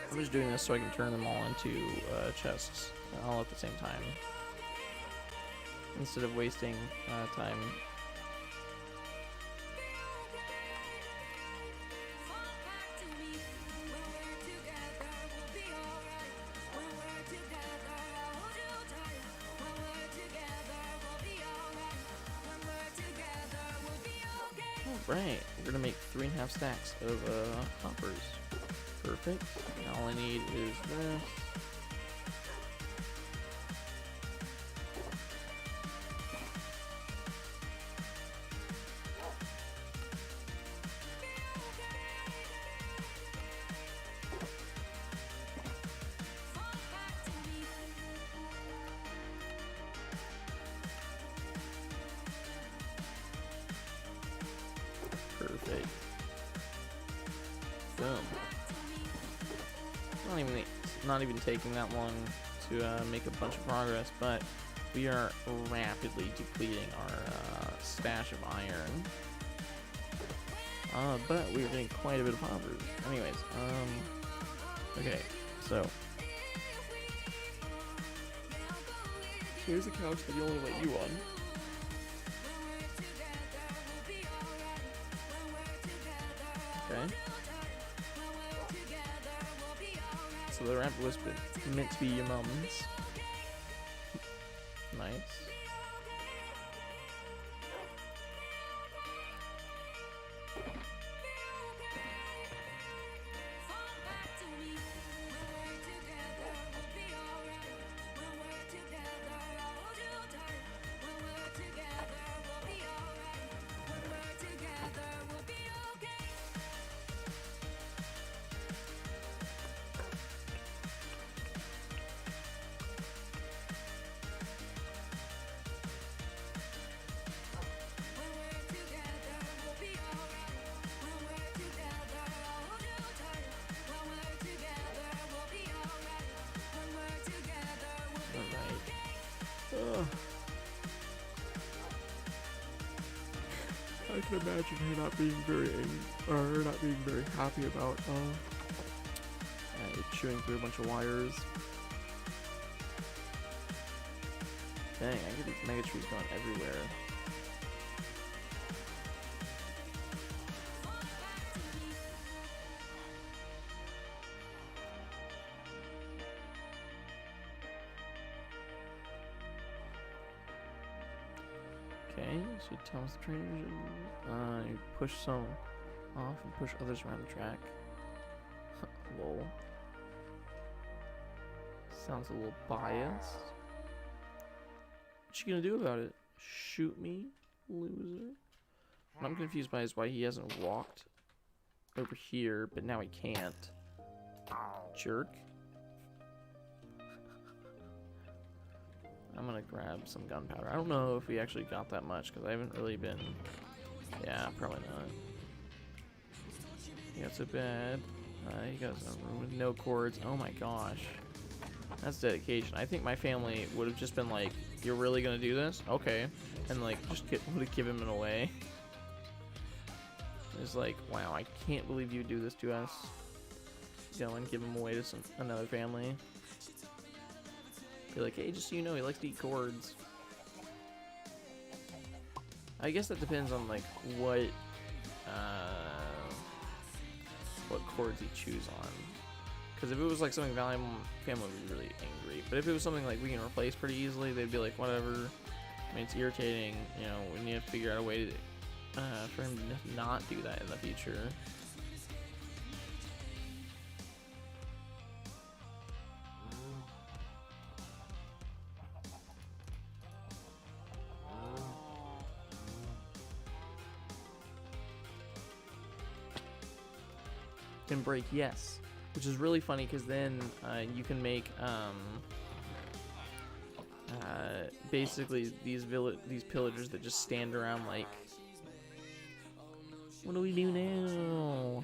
Speaker 1: I'm just doing this so I can turn them all into chests all at the same time, instead of wasting time. Right, we're gonna make 3.5 stacks of hoppers. Perfect. Now all I need is this. Perfect. Boom. Not even taking that long to make a bunch of progress, but we are rapidly depleting our stash of iron. But we are getting quite a bit of hoppers. Anyways, okay, so here's the couch that you only let you on. Okay. So the rabbit was meant to be your mom's. Nice. I can imagine her not being very not being very happy about chewing through a bunch of wires. Dang, I get these mega trees going everywhere. Okay, so Thomas the train engine. You push some off and push others around the track. Lol. Sounds a little biased. What you gonna do about it? Shoot me, loser? What I'm confused by is why he hasn't walked over here, but now he can't. Jerk. I'm gonna grab some gunpowder. I don't know if we actually got that much because I haven't really been. Yeah, probably not. Yeah, so bad. He got some room with no cords. Oh my gosh, that's dedication. I think my family would have just been like, "You're really gonna do this? Okay," and like just would give him it away. It's like, wow, I can't believe you do this to us. Go and give him away to another family. Be like, hey, just so you know, he likes to eat cords. I guess that depends on like what what chords you choose on. Because if it was like something valuable, family would be really angry. But if it was something like we can replace pretty easily, they'd be like, whatever. I mean, it's irritating. You know, we need to figure out a way to, for him to not do that in the future. Can break, yes, which is really funny because then you can make basically these pillagers that just stand around like, what do we do now?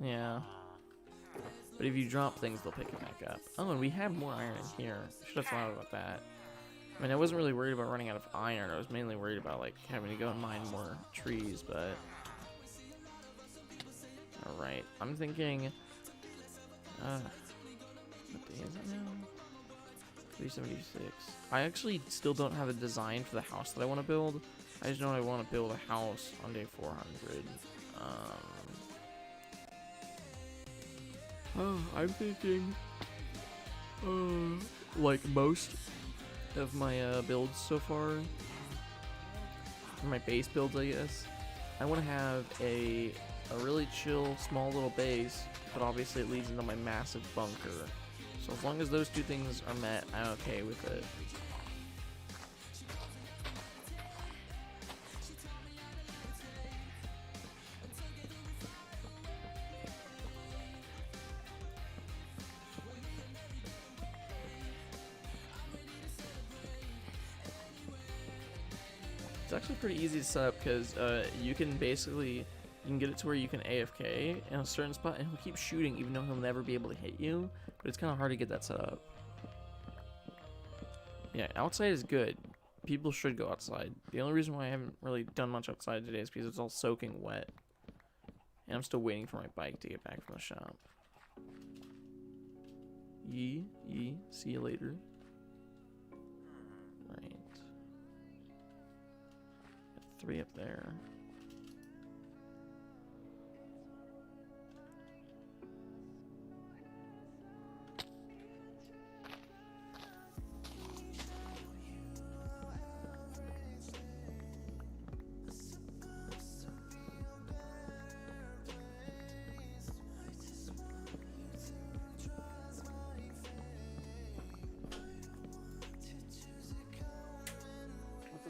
Speaker 1: Yeah, but if you drop things, they'll pick it back up. Oh, and we have more iron in here. Should have thought about that. I mean, I wasn't really worried about running out of iron. I was mainly worried about like having to go and mine more trees, but. Alright, I'm thinking, what day is it now? 376. I actually still don't have a design for the house that I want to build. I just know I want to build a house on day 400. I'm thinking, like most of my builds so far, my base builds, I guess, I want to have a really chill, small little base, but obviously it leads into my massive bunker. So as long as those two things are met, I'm okay with it. It's actually pretty easy to set up because you can get it to where you can AFK in a certain spot and he'll keep shooting even though he'll never be able to hit you, but it's kind of hard to get that set up. Yeah, outside is good. People should go outside. The only reason why I haven't really done much outside today is because it's all soaking wet. And I'm still waiting for my bike to get back from the shop. See you later. Right. Got 3 up there.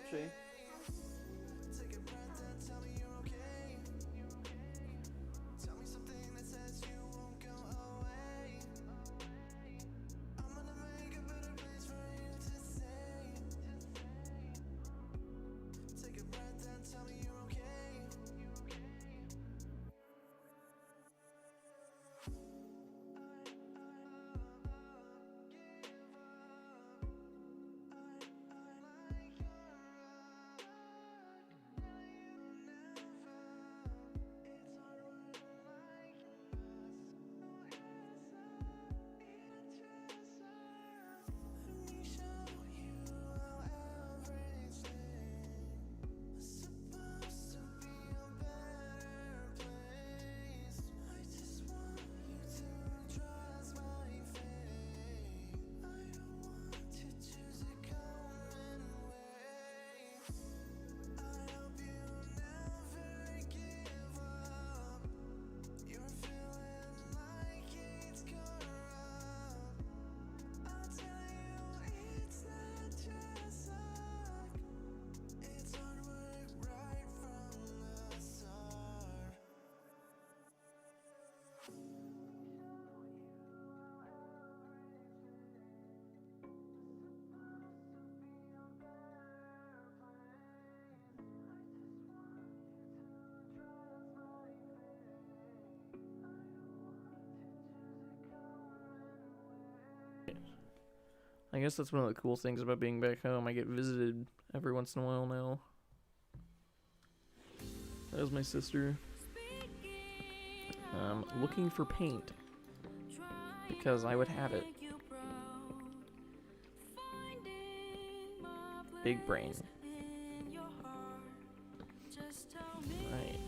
Speaker 1: Shay? I guess that's one of the cool things about being back home. I get visited every once in a while now. That was my sister. Looking for paint. Because I would have it. Big brain. Right.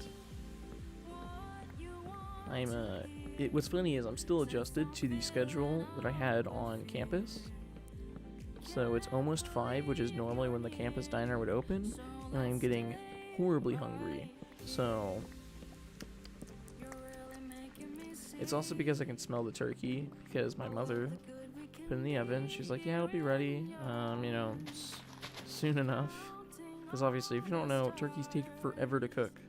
Speaker 1: What's funny is I'm still adjusted to the schedule that I had on campus. So it's almost 5, which is normally when the campus diner would open, and I'm getting horribly hungry. So it's also because I can smell the turkey, because my mother put it in the oven. She's like, yeah, it'll be ready, soon enough. Because obviously, if you don't know, turkeys take forever to cook.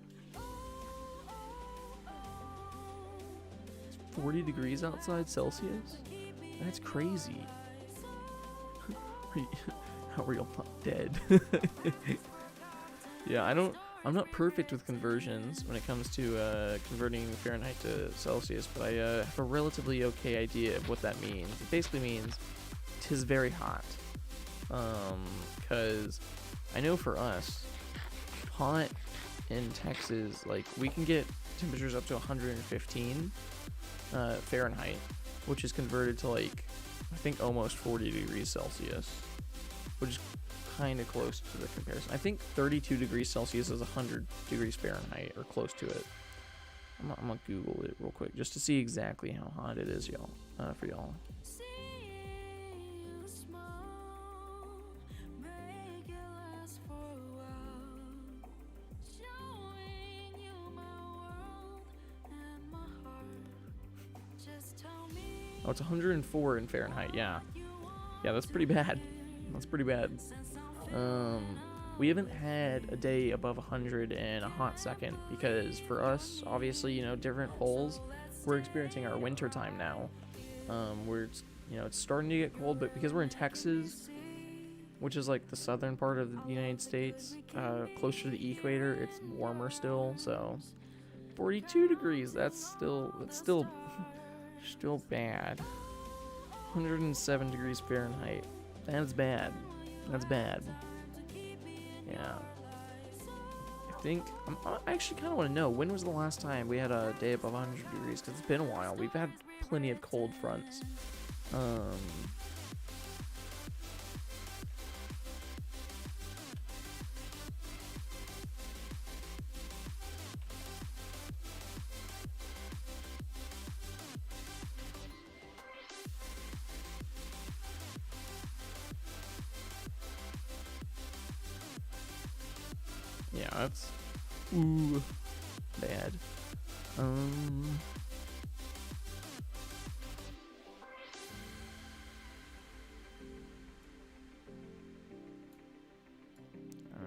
Speaker 1: 40 degrees outside Celsius? That's crazy. How are y'all not dead? Yeah, I'm not perfect with conversions when it comes to converting Fahrenheit to Celsius, but I have a relatively okay idea of what that means. It basically means 'tis very hot. Because I know for us, hot in Texas, like, we can get temperatures up to 115 Fahrenheit, which is converted to, like, I think almost 40 degrees Celsius, which is kind of close to the comparison. I think 32 degrees Celsius is 100 degrees Fahrenheit, or close to it. I'm gonna Google it real quick just to see exactly how hot it is, y'all, for y'all. Oh, it's 104 in Fahrenheit. Yeah, that's pretty bad. That's pretty bad. We haven't had a day above 100 in a hot second, because for us, obviously, different poles, we're experiencing our winter time now. It's starting to get cold, but because we're in Texas, which is like the southern part of the United States, closer to the equator, it's warmer still. So 42 degrees, that's still bad. 107 degrees Fahrenheit. That's bad. Yeah. I actually kind of want to know, when was the last time we had a day above 100 degrees? Because it's been a while. We've had plenty of cold fronts. Yeah, that's bad. All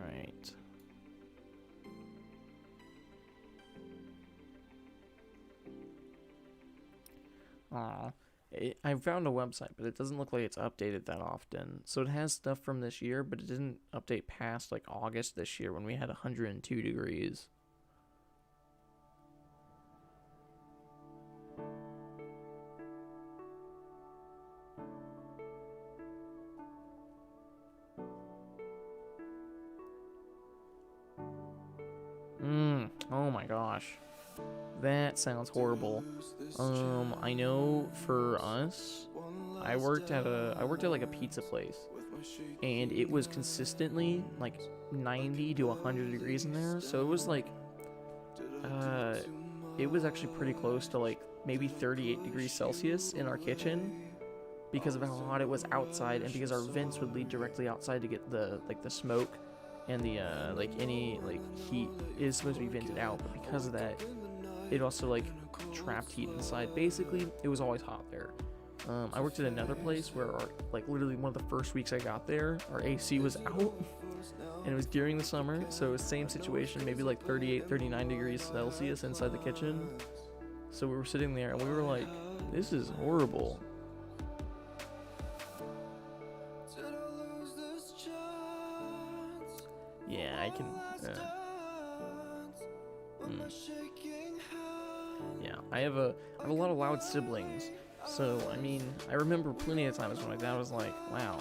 Speaker 1: right. I found a website, but it doesn't look like it's updated that often. So it has stuff from this year, but it didn't update past like August this year when we had 102 degrees. Oh my gosh. That sounds horrible. I know for us, I worked at like a pizza place, and it was consistently like 90 to 100 degrees in there. So it was like, it was actually pretty close to like maybe 38 degrees Celsius in our kitchen, because of how hot it was outside, and because our vents would lead directly outside to get the smoke and the any heat is supposed to be vented out, but because of that, it also like trapped heat inside. Basically, it was always hot there. I worked at another place where literally one of the first weeks I got there, our AC was out, and it was during the summer, so it was same situation, maybe like 38, 39 degrees Celsius inside the kitchen. So we were sitting there and we were like, this is horrible. Yeah, I can. Yeah, I have a lot of loud siblings, so I mean, I remember plenty of times when my dad was like, "Wow,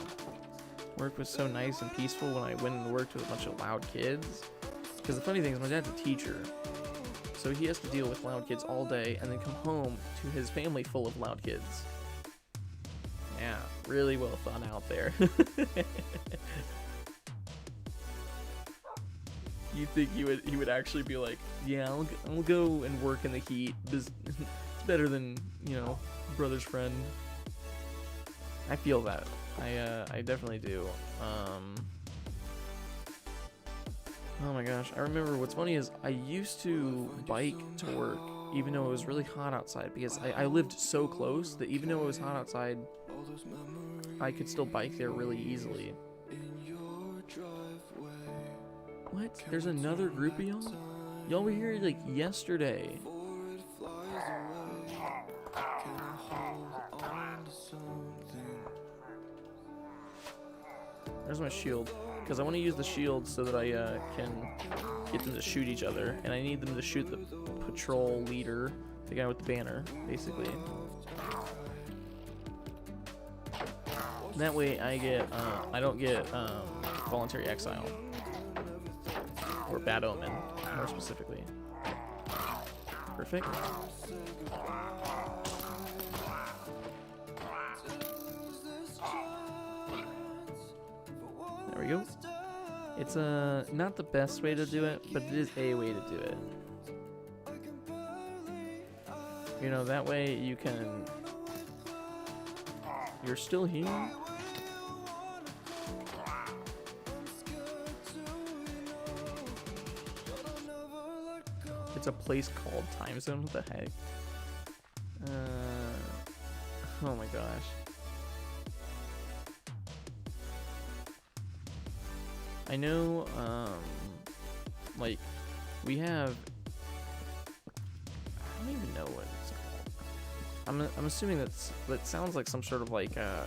Speaker 1: work was so nice and peaceful when I went and worked with a bunch of loud kids." Because the funny thing is, my dad's a teacher, so he has to deal with loud kids all day, and then come home to his family full of loud kids. Yeah, really well thought out there. You think he would actually be like, yeah, I'll go and work in the heat. It's better than, you know, brother's friend. I feel that. I definitely do. Oh my gosh, I remember what's funny is I used to bike to work even though it was really hot outside, because I lived so close that even though it was hot outside, I could still bike there really easily. What? There's another group of y'all? Y'all were here like yesterday. There's my shield, because I want to use the shield so that I can get them to shoot each other, and I need them to shoot the patrol leader, the guy with the banner, basically. That way I don't get voluntary exile, or bad omen, more specifically. Perfect. There we go. It's not the best way to do it, but it is a way to do it. You know, that way you can... You're still here? It's a place called Time Zone? What the heck? Oh my gosh. I know, like, we have... I don't even know what it's called. I'm assuming that sounds like some sort of, like, I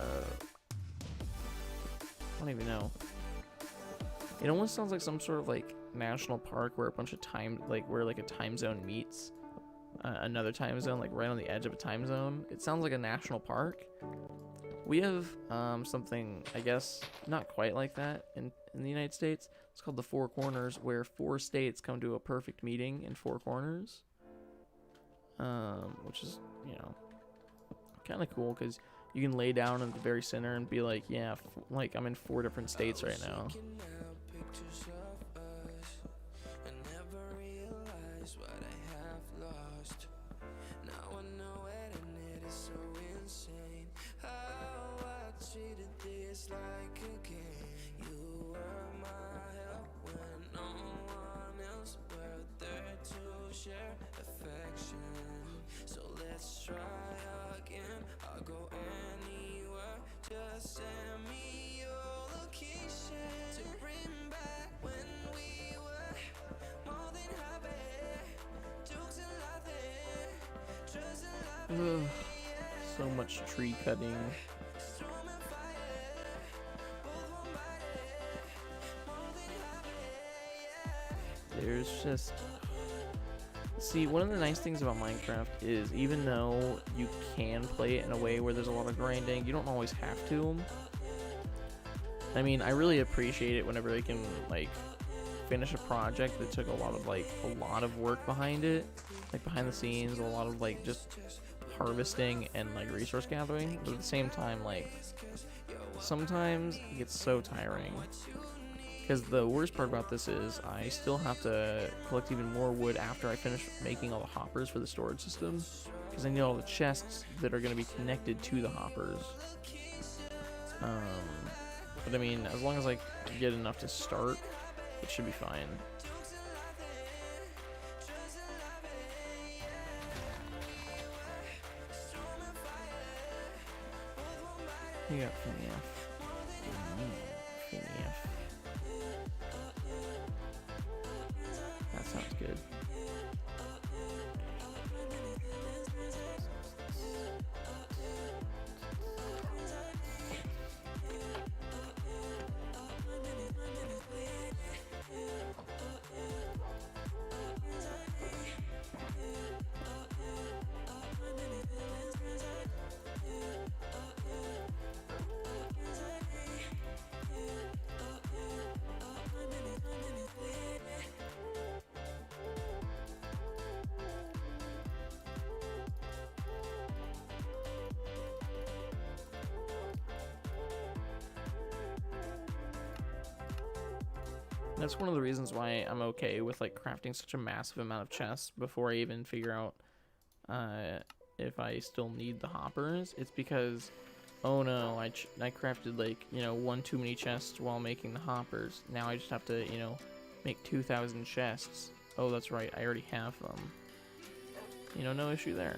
Speaker 1: don't even know. It almost sounds like some sort of, like, national park where a bunch of time, like, where, like, a time zone meets another time zone, like, right on the edge of a time zone. It sounds like a national park. We have something, I guess, not quite like that in the United States. It's called the Four Corners, where 4 states come to a perfect meeting in 4 corners. Which is, you know, kind of cool, because you can lay down in the very center and be like, yeah, like, I'm in 4 different states right now. Ugh, so much tree cutting. There's just... See, one of the nice things about Minecraft is even though you can play it in a way where there's a lot of grinding, you don't always have to. I mean, I really appreciate it whenever I can, like, finish a project that took a lot of work behind it, like behind the scenes, a lot of, like, just harvesting and, like, resource gathering. But at the same time, like, sometimes it gets so tiring. Because the worst part about this is I still have to collect even more wood after I finish making all the hoppers for the storage system, because I need all the chests that are going to be connected to the hoppers. But I mean, as long as I get enough to start, it should be fine. You got FNAF. That sounds good. That's one of the reasons why I'm okay with like crafting such a massive amount of chests before I even figure out if I still need the hoppers. It's because, oh no, I crafted like, you know, one too many chests while making the hoppers. Now I just have to, you know, make 2,000 chests. Oh, that's right, I already have them. You know, no issue there.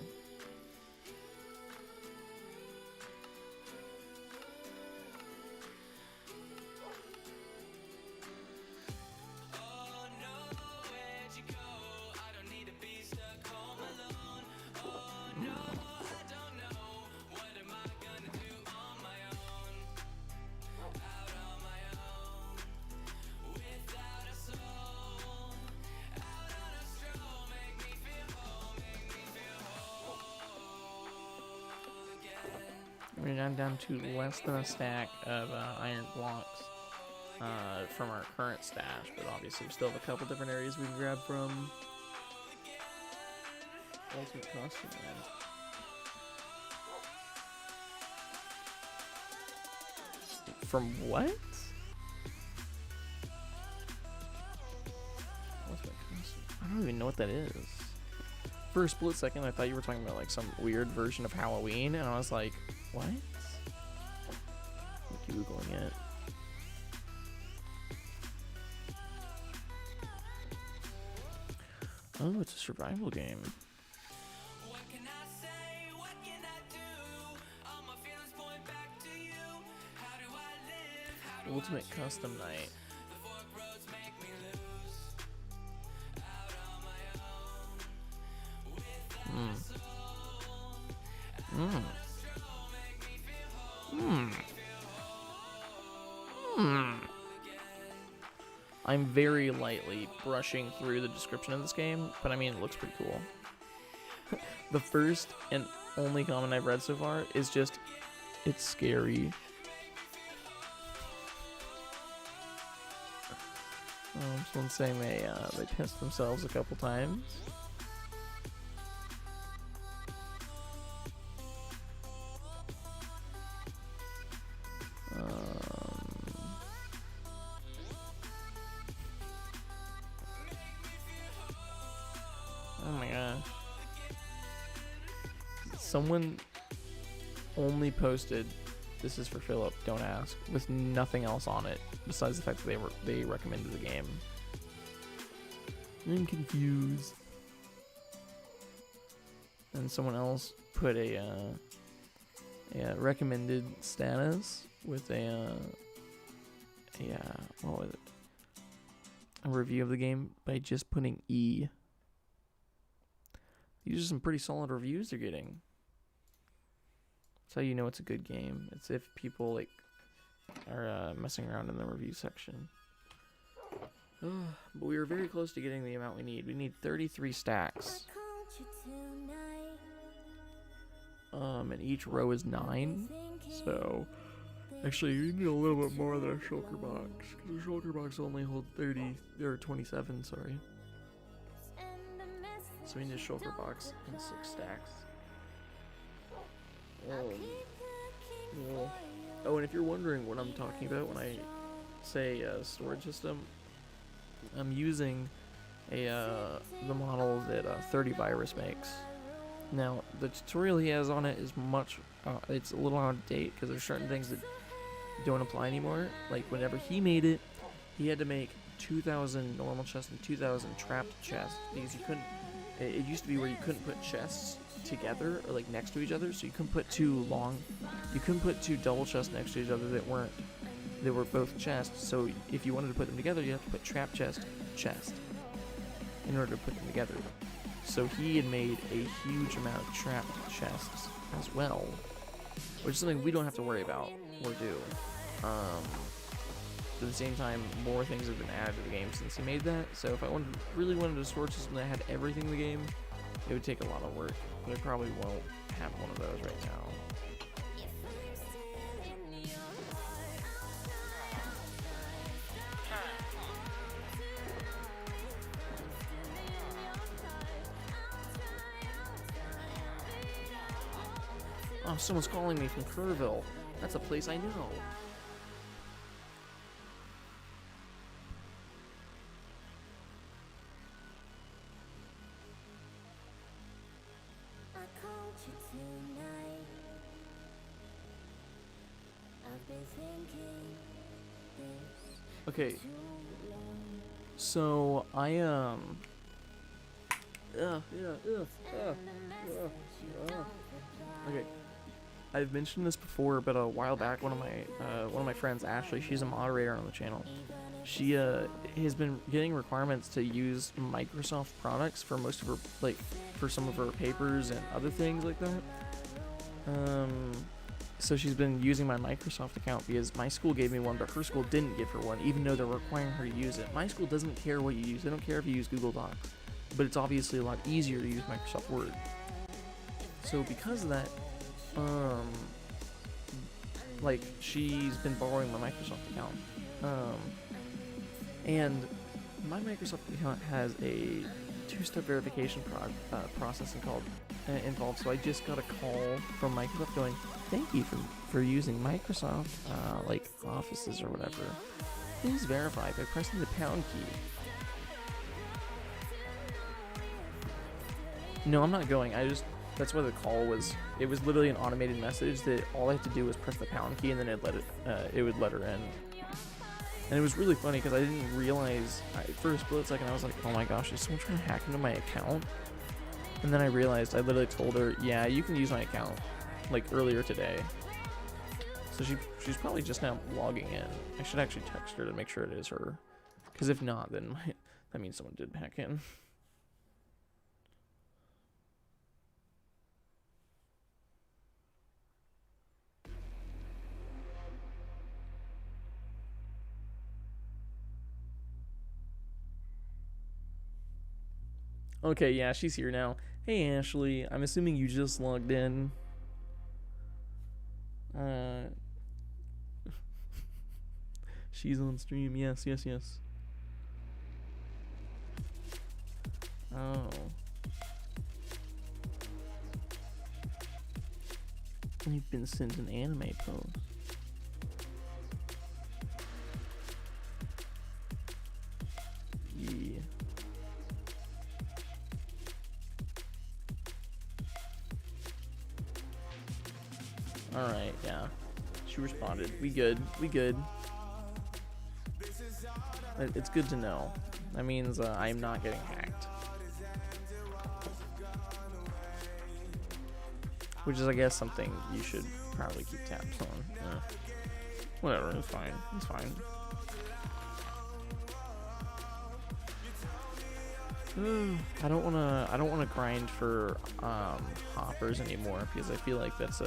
Speaker 1: We're down to less than a stack of iron blocks from our current stash, but obviously we still have a couple different areas we can grab from. Ultimate costume, man. From what? Ultimate costume. I don't even know what that is. For a split second, I thought you were talking about like some weird version of Halloween, and I was like, what? I'm Googling it. Oh, it's a survival game. What can I say? What can I do? All my feelings point back to you. How do I live? How do Ultimate I Custom Night. The fork roads make me lose. Out on my own. Without a soul. I'm very lightly brushing through the description of this game, but I mean, it looks pretty cool. The first and only comment I've read so far is just, it's scary. Someone's saying they pissed themselves a couple times. Oh my gosh. Someone only posted, "This is for Philip, don't ask," with nothing else on it besides the fact that they recommended the game. I'm confused. And someone else put a recommended status with what was it? A review of the game by just putting E. These are some pretty solid reviews they're getting. That's how you know it's a good game. It's if people like are messing around in the review section. But we were very close to getting the amount we need. We need 33 stacks. And each row is 9. So actually, you need a little bit more than a shulker box, because a shulker box only holds 30 or 27. Sorry. So we need a shulker box and 6 stacks. Oh, and if you're wondering what I'm talking about when I say storage system, I'm using the model that 30 Virus makes. Now, the tutorial he has on it is it's a little out of date because there's certain things that don't apply anymore. Like whenever he made it, he had to make 2,000 normal chests and 2,000 trapped chests because you couldn't. It used to be where you couldn't put chests together or like next to each other, so you couldn't put two double chests next to each other that were both chests. So if you wanted to put them together, you have to put trap chest in order to put them together. So he had made a huge amount of trapped chests as well, which is something we don't have to worry about or do. At the same time, more things have been added to the game since he made that, so if I really wanted a storage system that had everything in the game, it would take a lot of work, but I probably won't have one of those right now. Oh, someone's calling me from Kerrville. That's a place I know. Okay. So I Okay. I've mentioned this before, but a while back, one of my friends, Ashley, she's a moderator on the channel. She has been getting requirements to use Microsoft products for most of her, like, for some of her papers and other things like that. So she's been using my Microsoft account because my school gave me one, but her school didn't give her one, even though they're requiring her to use it. My school doesn't care what you use. They don't care if you use Google Docs, but it's obviously a lot easier to use Microsoft Word. So because of that, like, she's been borrowing my Microsoft account. And my Microsoft account has a two-step verification process involved. So I just got a call from Microsoft going, "Thank you for using Microsoft like Offices or whatever. Please verify by pressing the pound key." No, I'm not going. That's why the call was. It was literally an automated message that all I had to do was press the pound key and then it would let her in. And it was really funny because I didn't realize, for a split second I was like, oh my gosh, is someone trying to hack into my account? And then I realized, I literally told her, yeah, you can use my account, like, earlier today. So she's probably just now logging in. I should actually text her to make sure it is her. Because if not, then that means someone did hack in. Okay, yeah, she's here now. Hey, Ashley. I'm assuming you just logged in. She's on stream. Yes. Oh. You've been sent an anime post. Yeah. Alright, yeah. She responded. We good. It's good to know. That means I'm not getting hacked. Which is, I guess, something you should probably keep tabs on. Yeah. Whatever, it's fine. I don't wanna grind for hoppers anymore because I feel like that's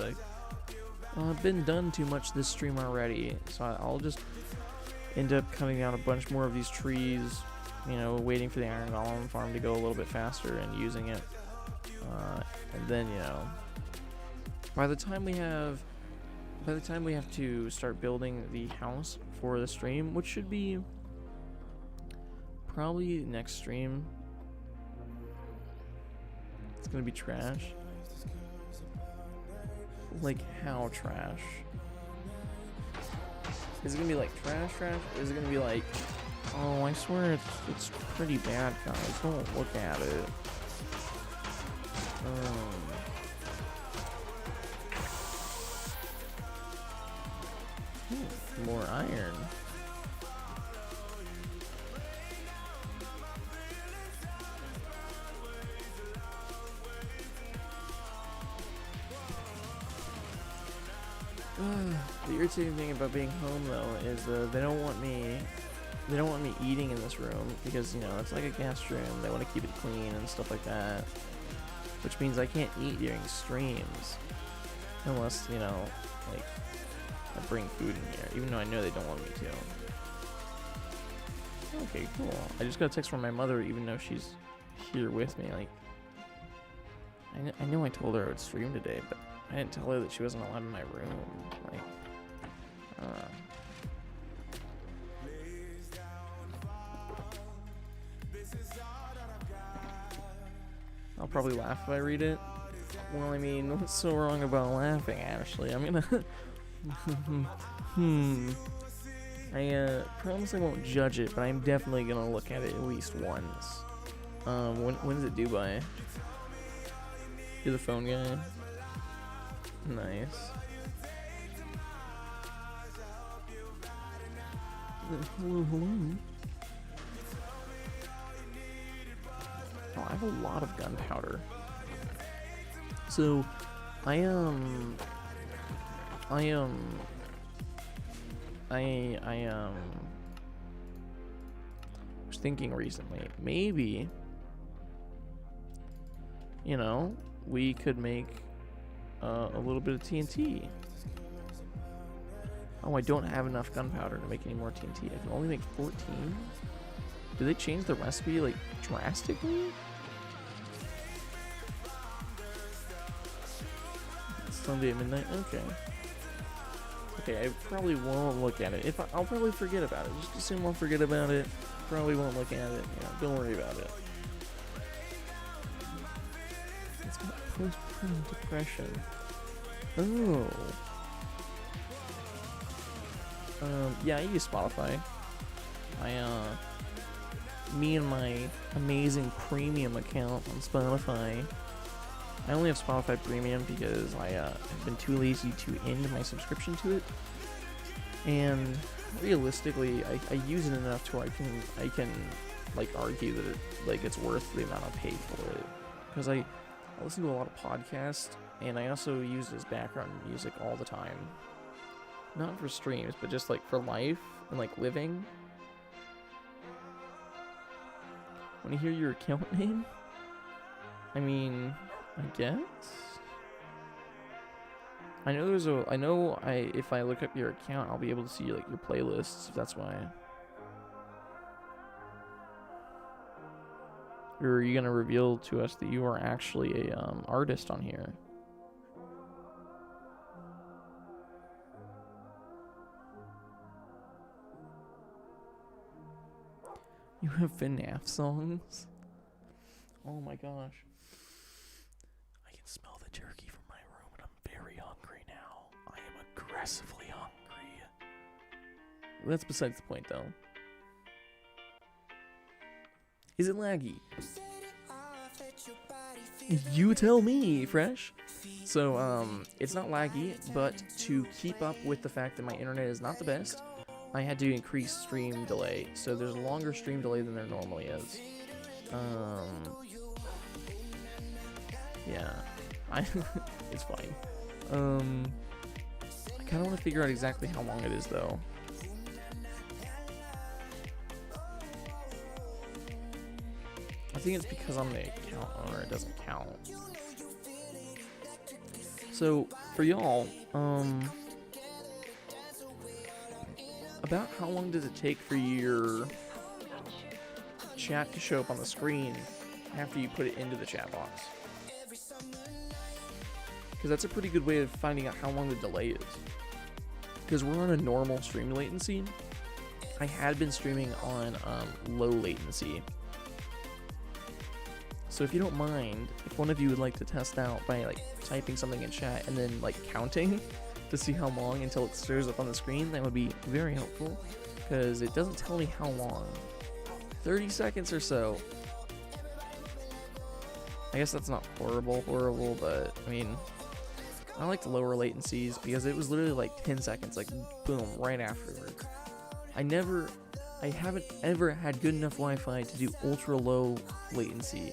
Speaker 1: been done too much this stream already. So I'll just end up cutting down a bunch more of these trees, you know, waiting for the iron golem farm to go a little bit faster and using it. And then, you know, by the time we have to start building the house for the stream, which should be probably next stream, it's gonna be trash. Like, how trash? Is it gonna be like trash? Or is it gonna be like, oh, I swear it's pretty bad, guys. Don't look at it. More iron. The irritating thing about being home, though, is they don't want me eating in this room because, you know, it's like a guest room. They want to keep it clean and stuff like that, which means I can't eat during streams unless, you know, like, I bring food in here, even though I know they don't want me to. Okay, cool. I just got a text from my mother, even though she's here with me. Like, I know I told her I would stream today, but I didn't tell her that she wasn't allowed in my room. Like, I'll probably laugh if I read it. Well, I mean, what's so wrong about laughing, Ashley? I'm gonna... I promise I won't judge it, but I'm definitely gonna look at it at least once. When is it due by? You're the phone guy? Nice. Hello, hello. Oh, I have a lot of gunpowder. So, I was thinking recently, maybe, you know, we could make a little bit of TNT. Oh, I don't have enough gunpowder to make any more TNT. I can only make 14. Did they change the recipe, like, drastically? Sunday at midnight? Okay. Okay, I probably won't look at it. I'll probably forget about it. Just assume I'll forget about it. Probably won't look at it. Yeah, don't worry about it. It's got postpartum depression. Oh. Yeah, I use Spotify. Me and my amazing premium account on Spotify. I only have Spotify Premium because I have been too lazy to end my subscription to it. And realistically, I use it enough to where I can like argue that it's worth the amount I pay for it. Because I listen to a lot of podcasts, and I also use it as background music all the time. Not for streams, but just like for life and like living. Want to hear your account name? I mean, I guess. If I look up your account, I'll be able to see like your playlists, if that's why. Or are you gonna reveal to us that you are actually a artist on here? You have FNAF songs? Oh my gosh. I can smell the jerky from my room and I'm very hungry now. I am aggressively hungry. That's besides the point though. Is it laggy? You tell me, Fresh. So, it's not laggy, but to keep up with the fact that my internet is not the best, I had to increase stream delay. So there's a longer stream delay than there normally is. Yeah. It's fine. I kind of want to figure out exactly how long it is, though. I think it's because I'm the account owner, it doesn't count. So, for y'all, about how long does it take for your chat to show up on the screen after you put it into the chat box? Because that's a pretty good way of finding out how long the delay is. Because we're on a normal stream latency. I had been streaming on low latency. So if you don't mind, if one of you would like to test out by like typing something in chat and then like counting to see how long until it stirs up on the screen, that would be very helpful, because it doesn't tell me how long. 30 seconds or so. I guess that's not horrible, but I mean, I like the lower latencies because it was literally like 10 seconds, like boom, right afterwards. I haven't ever had good enough Wi-Fi to do ultra low latency.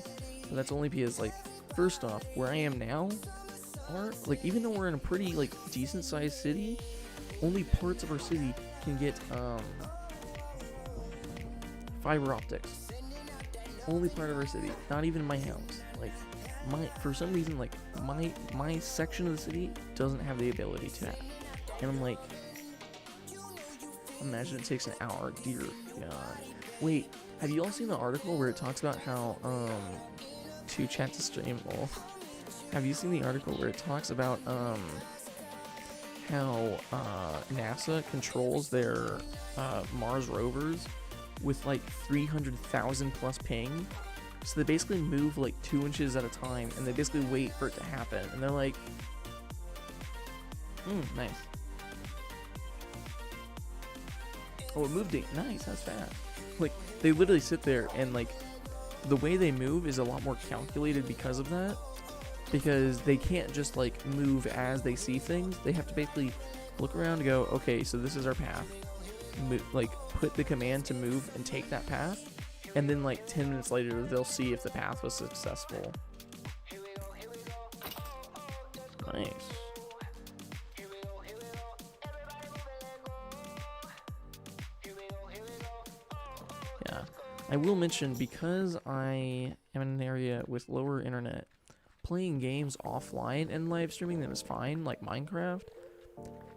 Speaker 1: But that's only because, like, first off, where I am now, like, even though we're in a pretty, like, decent sized city, only parts of our city can get, fiber optics. Only part of our city, not even my house. Like, for some reason, like, my section of the city doesn't have the ability to have. And I'm like, imagine it takes an hour, dear God. Wait, have you all seen the article where it talks about how, to chat to stream, well, have you seen the article where it talks about, how, NASA controls their, Mars rovers with, like, 300,000 plus ping? So they basically move, like, 2 inches at a time, and they basically wait for it to happen, and they're like, nice. Oh, it moved it. Nice, that's fast. Like, they literally sit there and, like, the way they move is a lot more calculated because of that. Because they can't just, like, move as they see things. They have to basically look around and go, okay, so this is our path. like put the command to move and take that path, and then like 10 minutes later they'll see if the path was successful. Nice. Yeah, I will mention, because I am in an area with lower internet, playing games offline and live streaming them is fine, like Minecraft.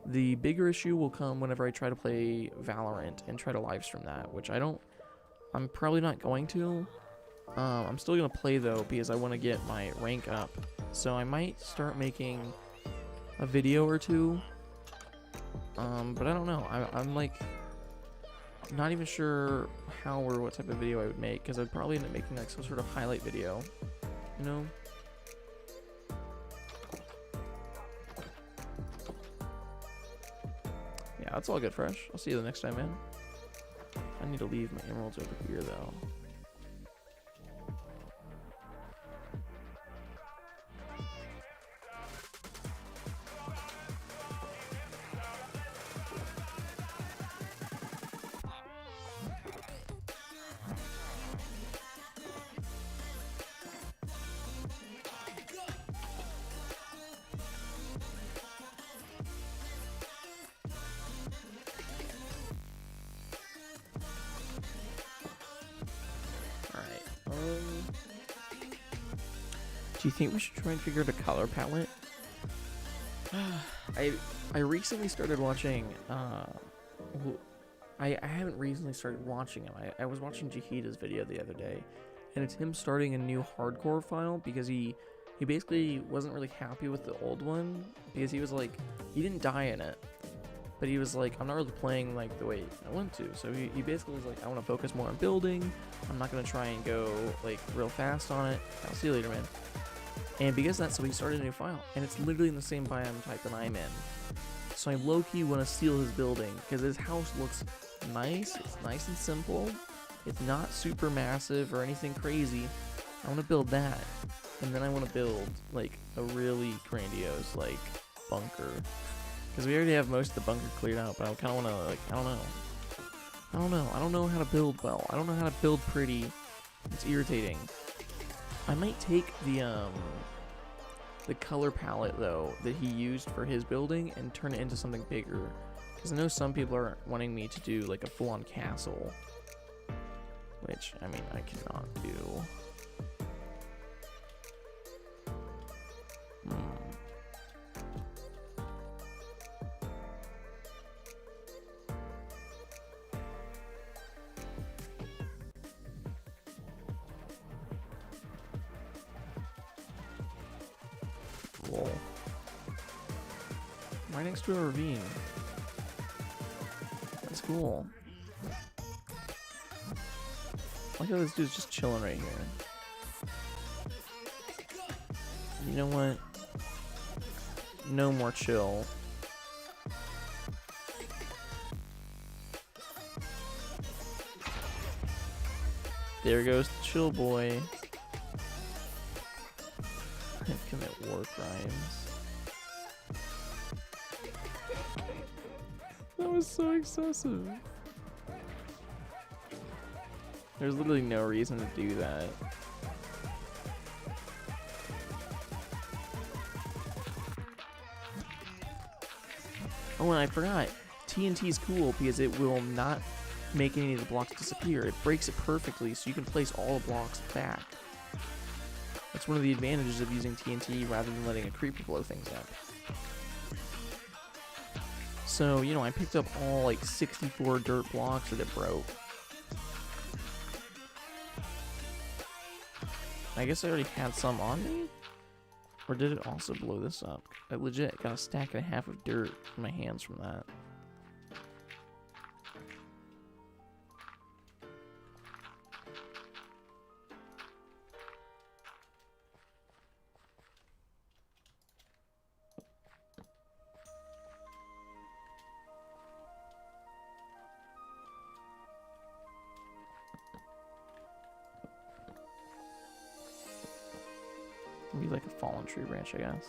Speaker 1: The bigger issue will come whenever I try to play Valorant and try to live stream that, which I'm probably not going to. I'm still gonna play though, because I want to get my rank up. So I might start making a video or two. But I don't know. I'm like not even sure how or what type of video I would make, because I'd probably end up making like some sort of highlight video, you know? Yeah, that's all good, Fresh. I'll see you the next time, man. I need to leave my emeralds over here, though. Do you think we should try and figure out a color palette? I recently started watching, I haven't recently started watching him. I was watching Jahida's video the other day, and it's him starting a new hardcore file, because he basically wasn't really happy with the old one, because he was like, he didn't die in it, but he was like, I'm not really playing like the way I want to. So he basically was like, I want to focus more on building. I'm not going to try and go like real fast on it. I'll see you later, man. And because of that, so he started a new file, and it's literally in the same biome type that I'm in. So I low-key want to steal his building, because his house looks nice. It's nice and simple. It's not super massive or anything crazy. I want to build that, and then I want to build like a really grandiose like bunker, because we already have most of the bunker cleared out. But I kind of want to, like, I don't know how to build well. I don't know how to build pretty. It's irritating. I might take the color palette though that he used for his building and turn it into something bigger, because I know some people are wanting me to do like a full-on castle, which I mean I cannot do. Right next to a ravine. That's cool. Look how this dude's just chilling right here. You know what? No more chill. There goes the chill boy. Commit war crimes. That was so excessive. There's literally no reason to do that. Oh, and I forgot. TNT is cool because it will not make any of the blocks disappear. It breaks it perfectly, so you can place all the blocks back. That's one of the advantages of using TNT rather than letting a creeper blow things up. So, you know, I picked up all like 64 dirt blocks that it broke. I guess I already had some on me? Or did it also blow this up? I legit got a stack and a half of dirt in my hands from that. Be like a fallen tree branch, I guess.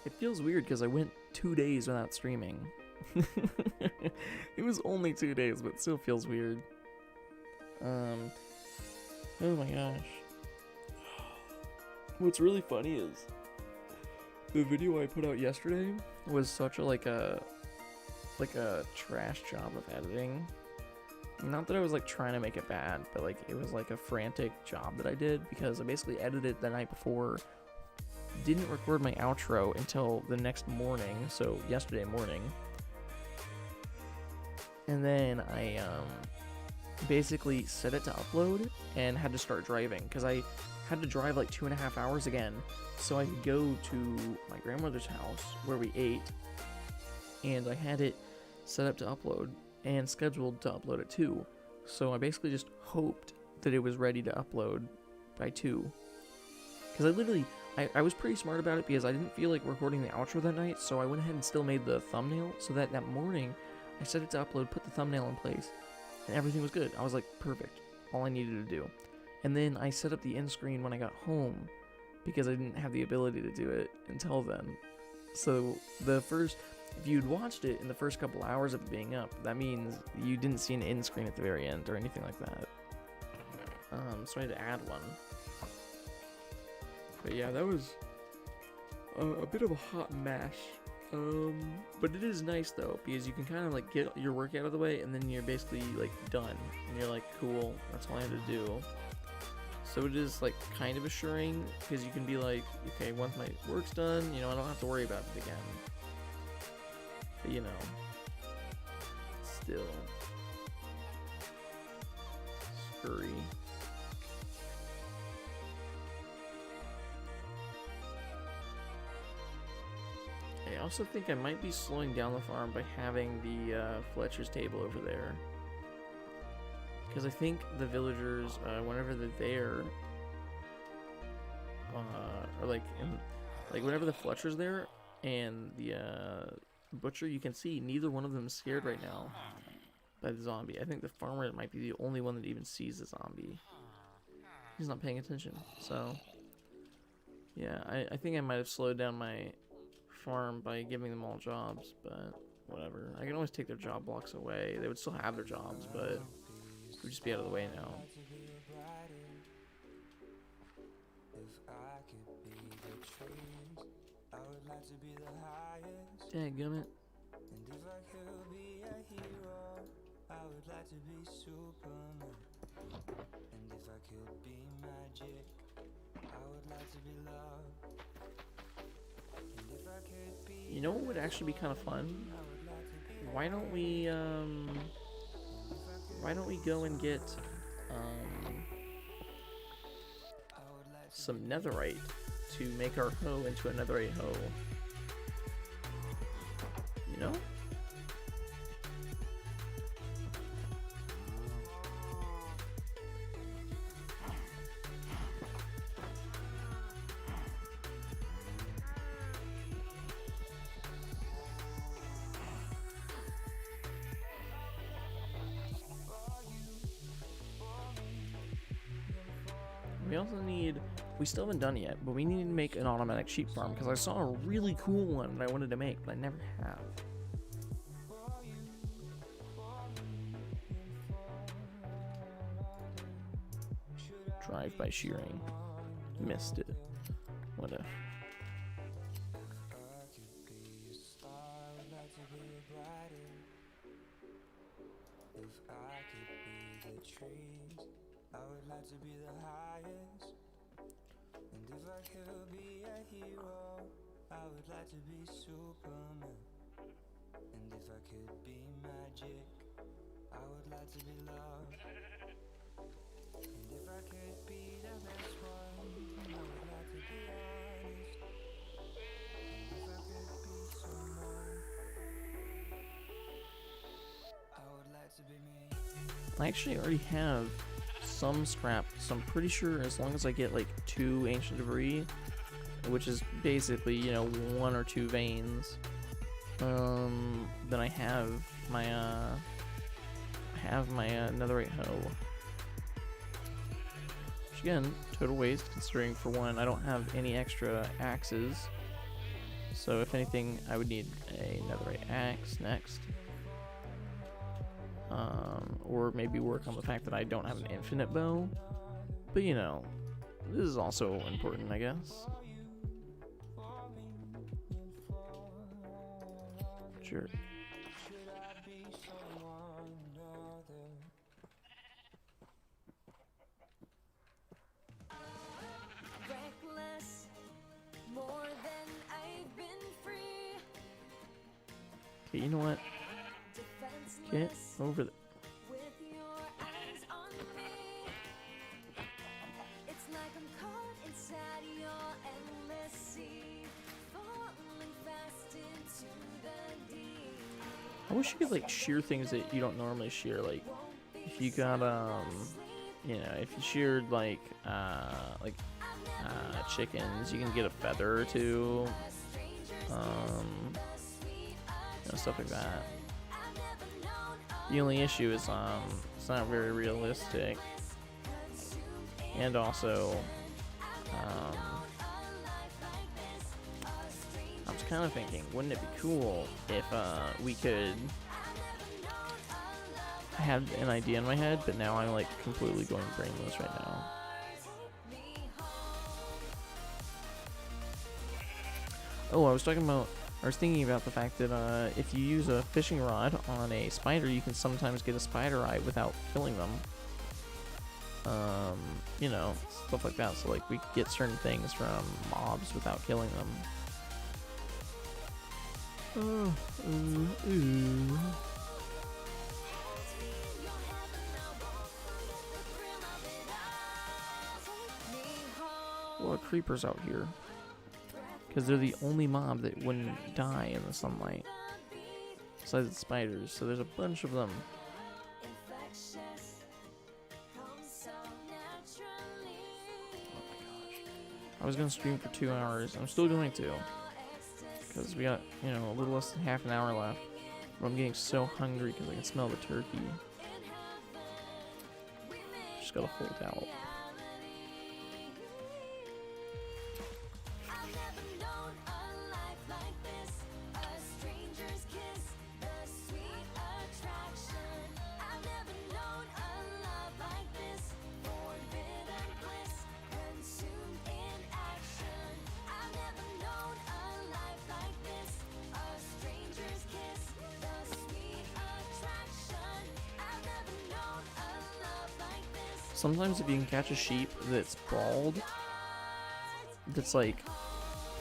Speaker 1: It feels weird because I went 2 days without streaming. It was only 2 days, but it still feels weird. Oh my gosh. What's really funny is the video I put out yesterday was such a like a trash job of editing. Not that I was like trying to make it bad, but like it was like a frantic job that I did because I basically edited the night before, didn't record my outro until the next morning, so yesterday morning. And then I basically set it to upload and had to start driving because I had to drive like 2.5 hours again so I could go to my grandmother's house where we ate, and I had it set up to upload and scheduled to upload at 2. So I basically just hoped that it was ready to upload by 2. Because I was pretty smart about it because I didn't feel like recording the outro that night, so I went ahead and still made the thumbnail so that morning I set it to upload, put the thumbnail in place, and everything was good. I was like, perfect. All I needed to do. And then I set up the end screen when I got home because I didn't have the ability to do it until then. So if you'd watched it in the first couple hours of it being up, that means you didn't see an end screen at the very end or anything like that. So I had to add one. But yeah, that was a bit of a hot mess. But it is nice though, because you can kind of like get your work out of the way and then you're basically like done. And you're like, cool, that's all I had to do. So it is like kind of assuring, because you can be like, okay, once my work's done, I don't have to worry about it again. But still scurry. I also think I might be slowing down the farm by having the Fletcher's table over there. Because I think the villagers, whenever they're there, or like whenever the Fletcher's there and the butcher, you can see neither one of them is scared right now by the zombie. I think the farmer might be the only one that even sees the zombie. He's not paying attention. So yeah, I think I might have slowed down my farm by giving them all jobs, but whatever. I can always take their job blocks away. They would still have their jobs, but it would just be out of the way now. Dadgummit. You know what would actually be kind of fun? Why don't we go and get some netherite to make our hoe into a netherite hoe? You know? We still haven't done it yet, but we need to make an automatic sheep farm because I saw a really cool one that I wanted to make, but I never have. Drive by shearing. Missed it. What a...
Speaker 2: I would like to be the highest, and if I could be a hero, I would like to be Superman, and if I could be magic, I would like to be love, and if I could be the best one, I would like to be honest, and if I could be someone, I would like to be me.
Speaker 1: I actually already have some scrap, so I'm pretty sure as long as I get like 2 ancient debris, which is basically, 1 or 2 veins, then I have my netherite hoe. Which again, total waste, considering for one, I don't have any extra axes, So if anything, I would need a netherite axe next. Or maybe work on the fact that I don't have an infinite bow. But you know, this is also important, I guess. Sure. Okay, you know what? Get over there. I wish you could like shear things that you don't normally shear. Like if you got you know, if you sheared like chickens, you can get a feather or two. You know, stuff like that. The only issue is it's not very realistic, and also I was kind of thinking, wouldn't it be cool if we could? I had an idea in my head, but now I'm like completely going brainless right now. Oh, I was thinking about the fact that if you use a fishing rod on a spider, you can sometimes get a spider eye without killing them. You know, stuff like that. So like we could get certain things from mobs without killing them. A lot of creepers out here. Because they're the only mob that wouldn't die in the sunlight. Besides the spiders. So there's a bunch of them. Oh my gosh. I was going to stream for 2 hours. I'm still going to. Because we got, you know, a little less than half an hour left. But I'm getting so hungry because I can smell the turkey. Just gotta hold out. Sometimes if you can catch a sheep that's bald, that's like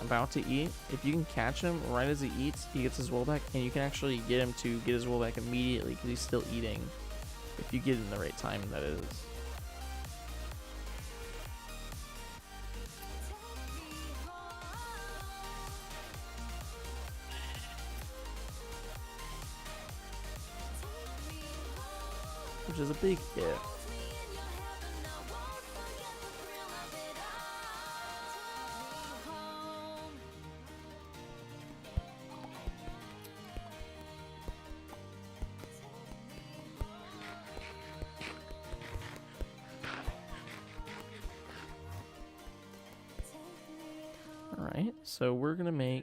Speaker 1: about to eat, if you can catch him right as he eats, he gets his wool back, and you can actually get him to get his wool back immediately because he's still eating. If you get it in the right time, that is. Which is a big if. Alright, so we're gonna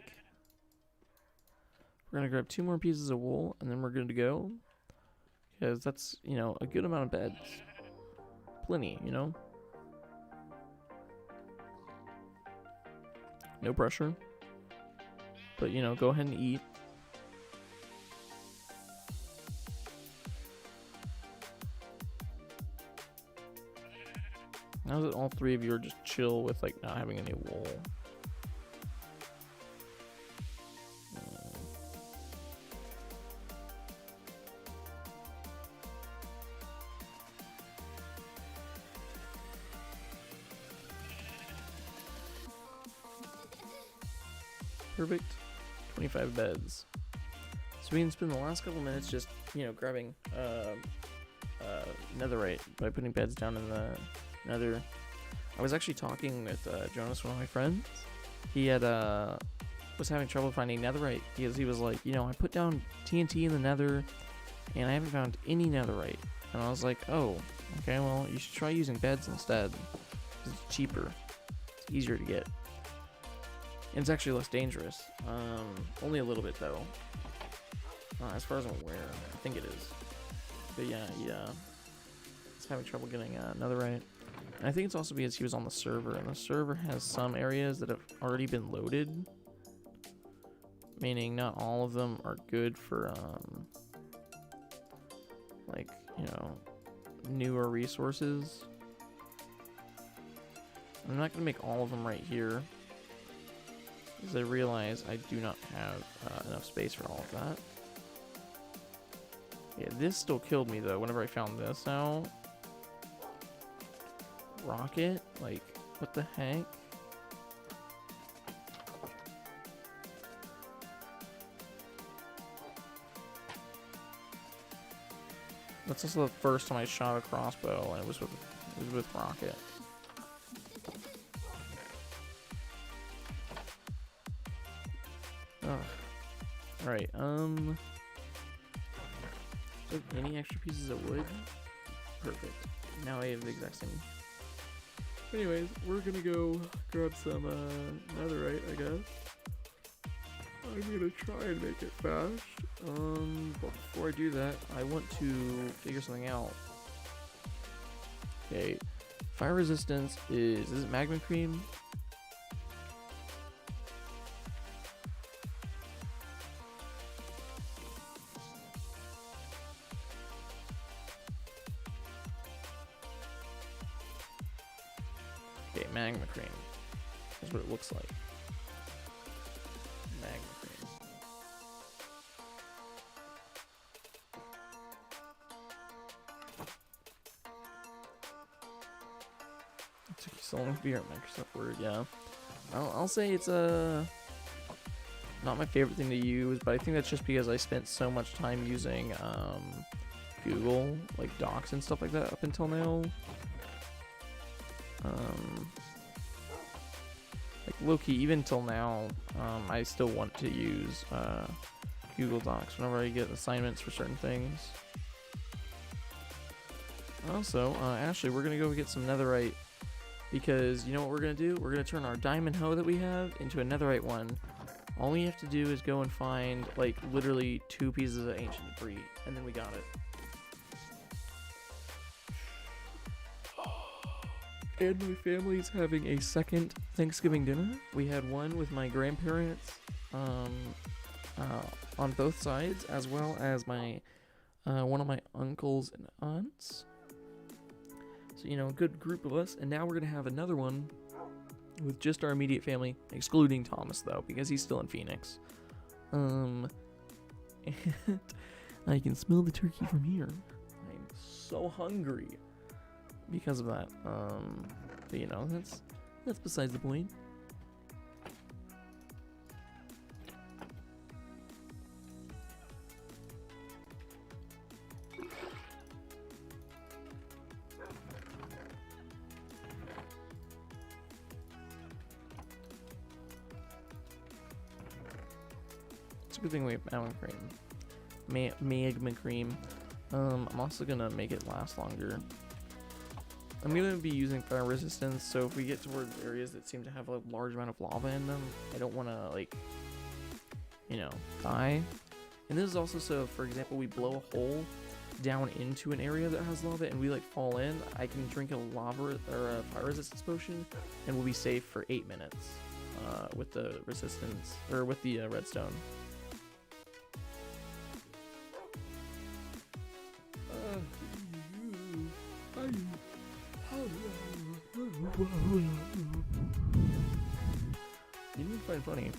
Speaker 1: grab 2 more pieces of wool and then we're gonna go. Because that's, you know, a good amount of beds. Plenty, you know? No pressure. But, you know, go ahead and eat. Now that all 3 of you are just chill with, like, not having any wool. Perfect. 25 beds. So we can spend the last couple minutes just, you know, grabbing netherite by putting beds down in the nether. I was actually talking with Jonas, one of my friends. He had was having trouble finding netherite because he was like, you know, I put down TNT in the nether and I haven't found any netherite. And I was like, oh, okay, well, you should try using beds instead. It's cheaper. It's easier to get. And it's actually less dangerous. Only a little bit though. As far as I'm aware, I think it is. But yeah, it's having trouble getting netherite. And I think it's also because he was on the server, and the server has some areas that have already been loaded. Meaning not all of them are good for, like, you know, newer resources. I'm not going to make all of them right here, because I realize I do not have enough space for all of that. Yeah, this still killed me though whenever I found this out. Rocket? Like, what the heck? That's also the first time I shot a crossbow, and it was with rocket. Ugh. Alright, any extra pieces of wood? Perfect. Now I have the exact same. Anyways, we're gonna go grab some netherite, I guess. I'm gonna try and make it fast. But before I do that, I want to figure something out. Okay, fire resistance is it magma cream? Okay, magma cream. That's what it looks like. Magma cream. It took you so long to figure out Microsoft Word, yeah. I'll say it's not my favorite thing to use, but I think that's just because I spent so much time using Google, like Docs and stuff like that up until now. Like low-key, even till now, I still want to use Google Docs whenever I get assignments for certain things. Also, Ashley, we're gonna go get some netherite, because you know what we're gonna do? We're gonna turn our diamond hoe that we have into a netherite one. All we have to do is go and find, like, literally 2 pieces of ancient debris, and then we got it. And my family's having a second Thanksgiving dinner. We had one with my grandparents on both sides, as well as my one of my uncles and aunts. So, you know, a good group of us. And now we're going to have another one with just our immediate family, excluding Thomas, though, because he's still in Phoenix. And I can smell the turkey from here. I'm so hungry because of that. But you know, that's besides the point. It's a good thing we have magma cream. Magma cream. I'm also gonna make it last longer. I'm going to be using fire resistance, so if we get towards areas that seem to have a large amount of lava in them, I don't want to, like, you know, die. And this is also so, for example, we blow a hole down into an area that has lava and we, like, fall in, I can drink a lava or a fire resistance potion and we'll be safe for 8 minutes with the resistance, or with the redstone. You didn't find funny.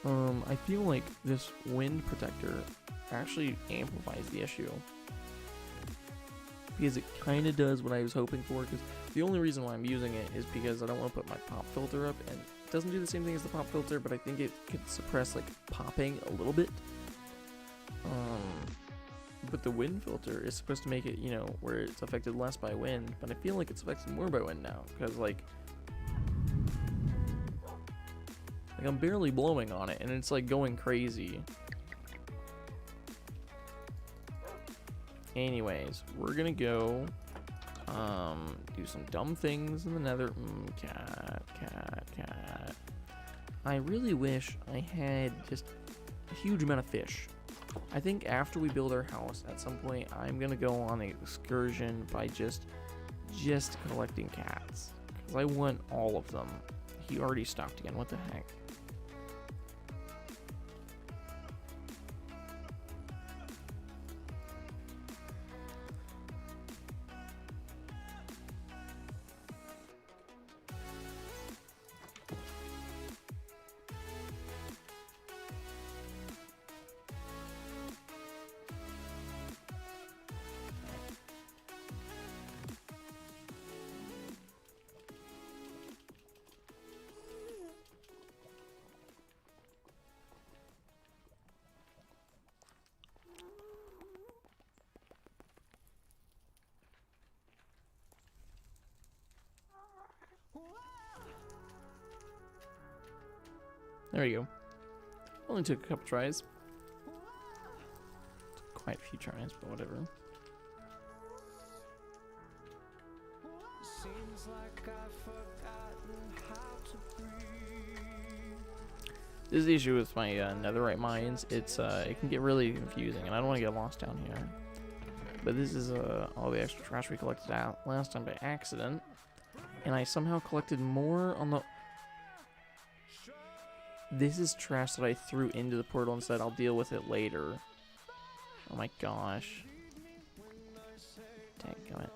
Speaker 1: I feel like this wind protector actually amplifies the issue, because it kind of does what I was hoping for. Because the only reason why I'm using it is because I don't want to put my pop filter up, and it doesn't do the same thing as the pop filter, but I think it could suppress, like, popping a little bit. But the wind filter is supposed to make it, you know, where it's affected less by wind, but I feel like it's affected more by wind now, because, like I'm barely blowing on it, and it's, like, going crazy. Anyways, we're gonna go, do some dumb things in the nether. Cat. I really wish I had just a huge amount of fish. I think after we build our house, at some point, I'm gonna go on an excursion by just collecting cats. Because I want all of them. He already stopped again, what the heck? There we go. Only took a couple tries. Quite a few tries, but whatever. Seems like I've forgotten how to breathe. This is the issue with my netherite mines. It can get really confusing, and I don't want to get lost down here. But this is all the extra trash we collected out last time by accident, and I somehow collected more on the. This is trash that I threw into the portal and said I'll deal with it later. Oh my gosh. Dadgummit.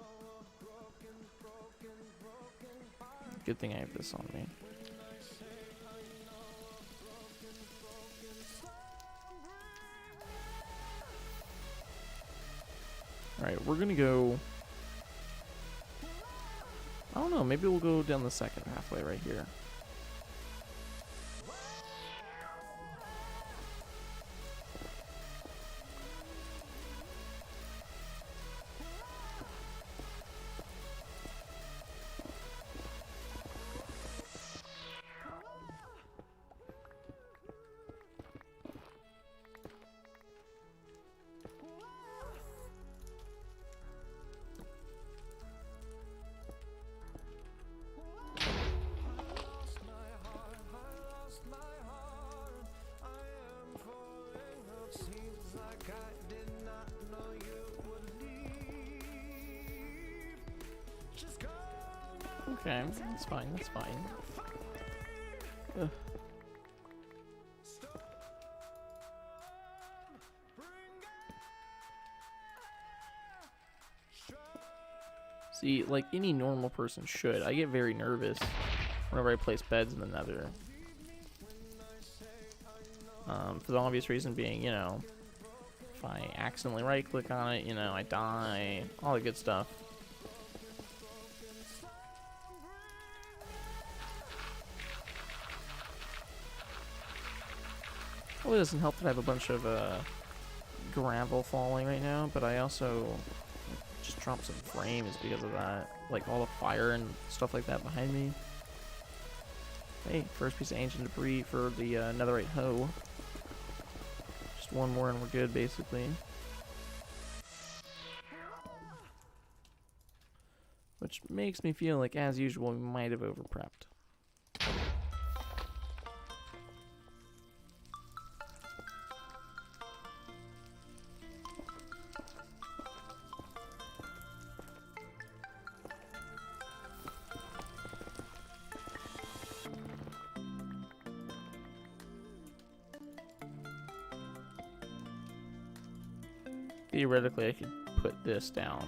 Speaker 1: Good thing I have this on me. Alright, we're gonna go. I don't know, maybe we'll go down the second pathway right here. Okay, that's fine, that's fine. Ugh. See, like any normal person should, I get very nervous whenever I place beds in the nether. For the obvious reason being, you know, if I accidentally right click on it, you know, I die, all the good stuff. Probably doesn't help that I have a bunch of gravel falling right now, but I also just dropped some frames because of that. Like all the fire and stuff like that behind me. Hey, first piece of ancient debris for the netherite hoe. Just one more and we're good, basically. Which makes me feel like, as usual, we might have over-prepped. Theoretically, I could put this down,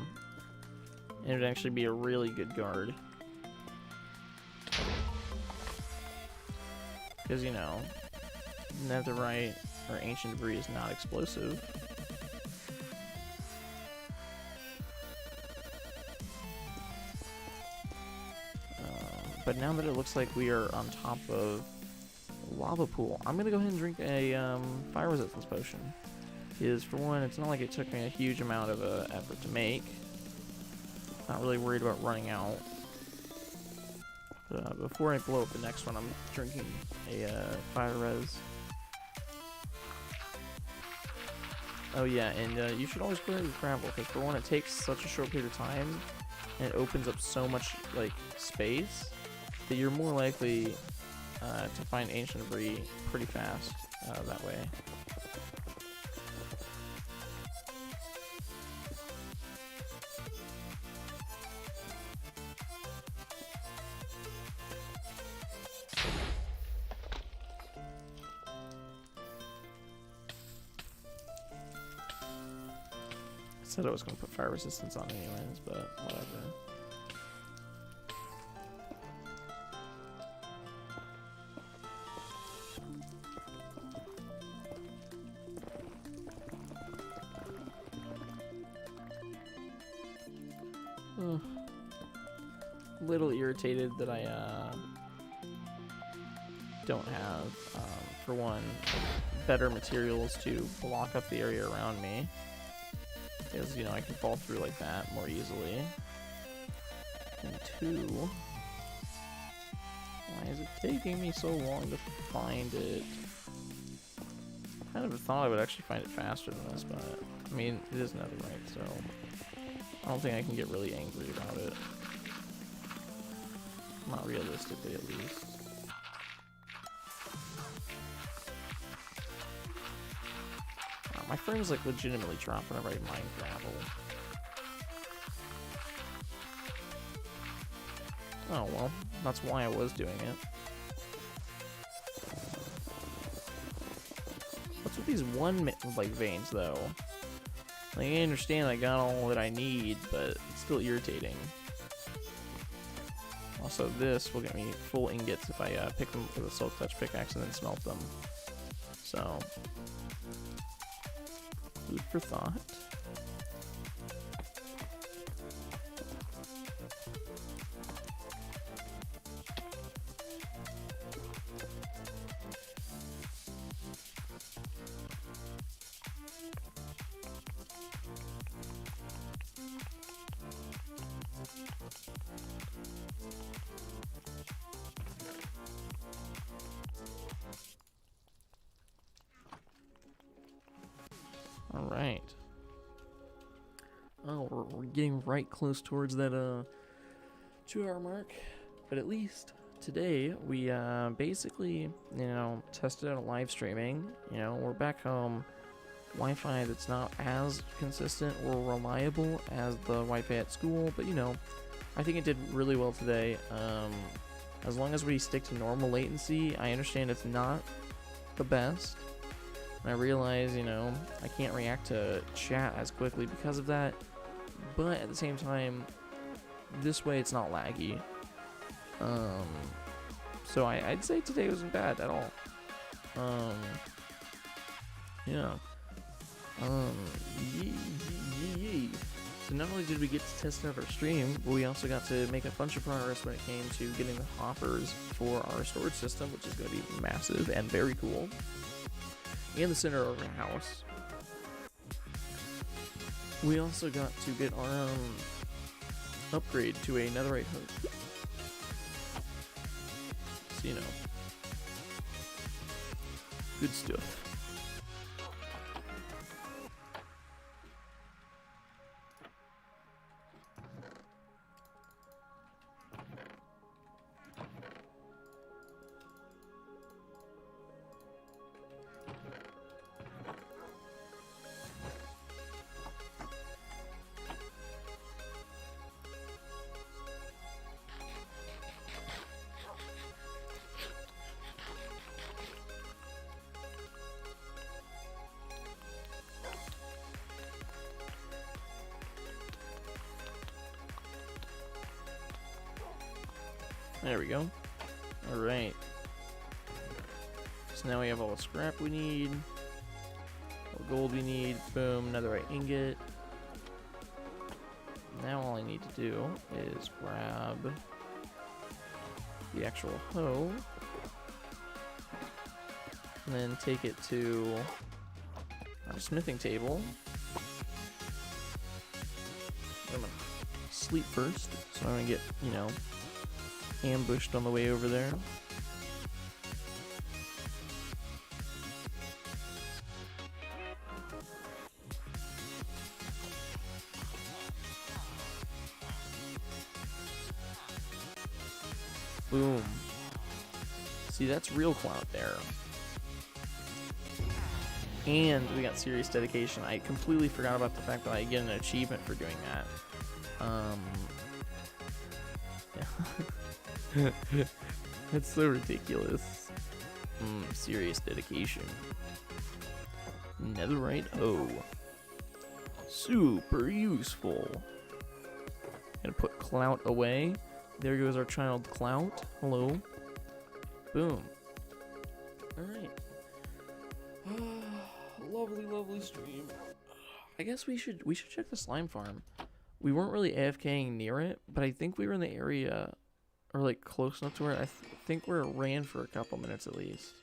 Speaker 1: and it would actually be a really good guard. Because, you know, netherite or ancient debris is not explosive. But now that it looks like we are on top of a lava pool, I'm going to go ahead and drink a fire resistance potion. Is for one, it's not like it took me a huge amount of effort to make. Not really worried about running out. But, before I blow up the next one, I'm drinking a fire res. Oh yeah, and you should always put it in gravel, because for one, it takes such a short period of time, and it opens up so much like space that you're more likely to find ancient debris pretty fast that way. I said I was going to put fire resistance on anyways, but whatever. A little irritated that I don't have, for one, better materials to block up the area around me. Because, you know, I can fall through like that more easily. And two, why is it taking me so long to find it? I kind of thought I would actually find it faster than this, but I mean, it is netherite, so I don't think I can get really angry about it. Not realistically, at least. My frames like legitimately drop whenever I mine gravel. Oh well, that's why I was doing it. What's with these like veins though? Like, I understand I got all that I need, but it's still irritating. Also, this will get me full ingots if I pick them with a silk touch pickaxe and then smelt them. So, food for thought. Alright. Oh, we're getting right close towards that 2-hour mark. But at least today we basically, you know, tested out live streaming. You know, we're back home. Wi-Fi that's not as consistent or reliable as the Wi-Fi at school, but you know, I think it did really well today. As long as we stick to normal latency, I understand it's not the best. And I realize, you know, I can't react to chat as quickly because of that, but at the same time, this way it's not laggy. So I'd say today wasn't bad at all. Yeah. So not only did we get to test out our stream, but we also got to make a bunch of progress when it came to getting the hoppers for our storage system, which is going to be massive and very cool. In the center of our house. We also got to get our upgrade to a netherite hook. So, you know, good stuff. There we go. Alright. So now we have all the scrap we need. All the gold we need. Boom, netherite ingot. Now all I need to do is grab the actual hoe. And then take it to our smithing table. I'm gonna sleep first, so I'm gonna get, you know, ambushed on the way over there. Boom. See, that's real clout there. And we got serious dedication. I completely forgot about the fact that I get an achievement for doing that. Yeah. That's so ridiculous. Serious dedication. Netherite O. Super useful. Gonna put clout away. There goes our child clout. Hello. Boom. Alright. Lovely stream. I guess we should check the slime farm. We weren't really AFKing near it, but I think we were in the area, or like close enough to where I think we ran for a couple minutes at least.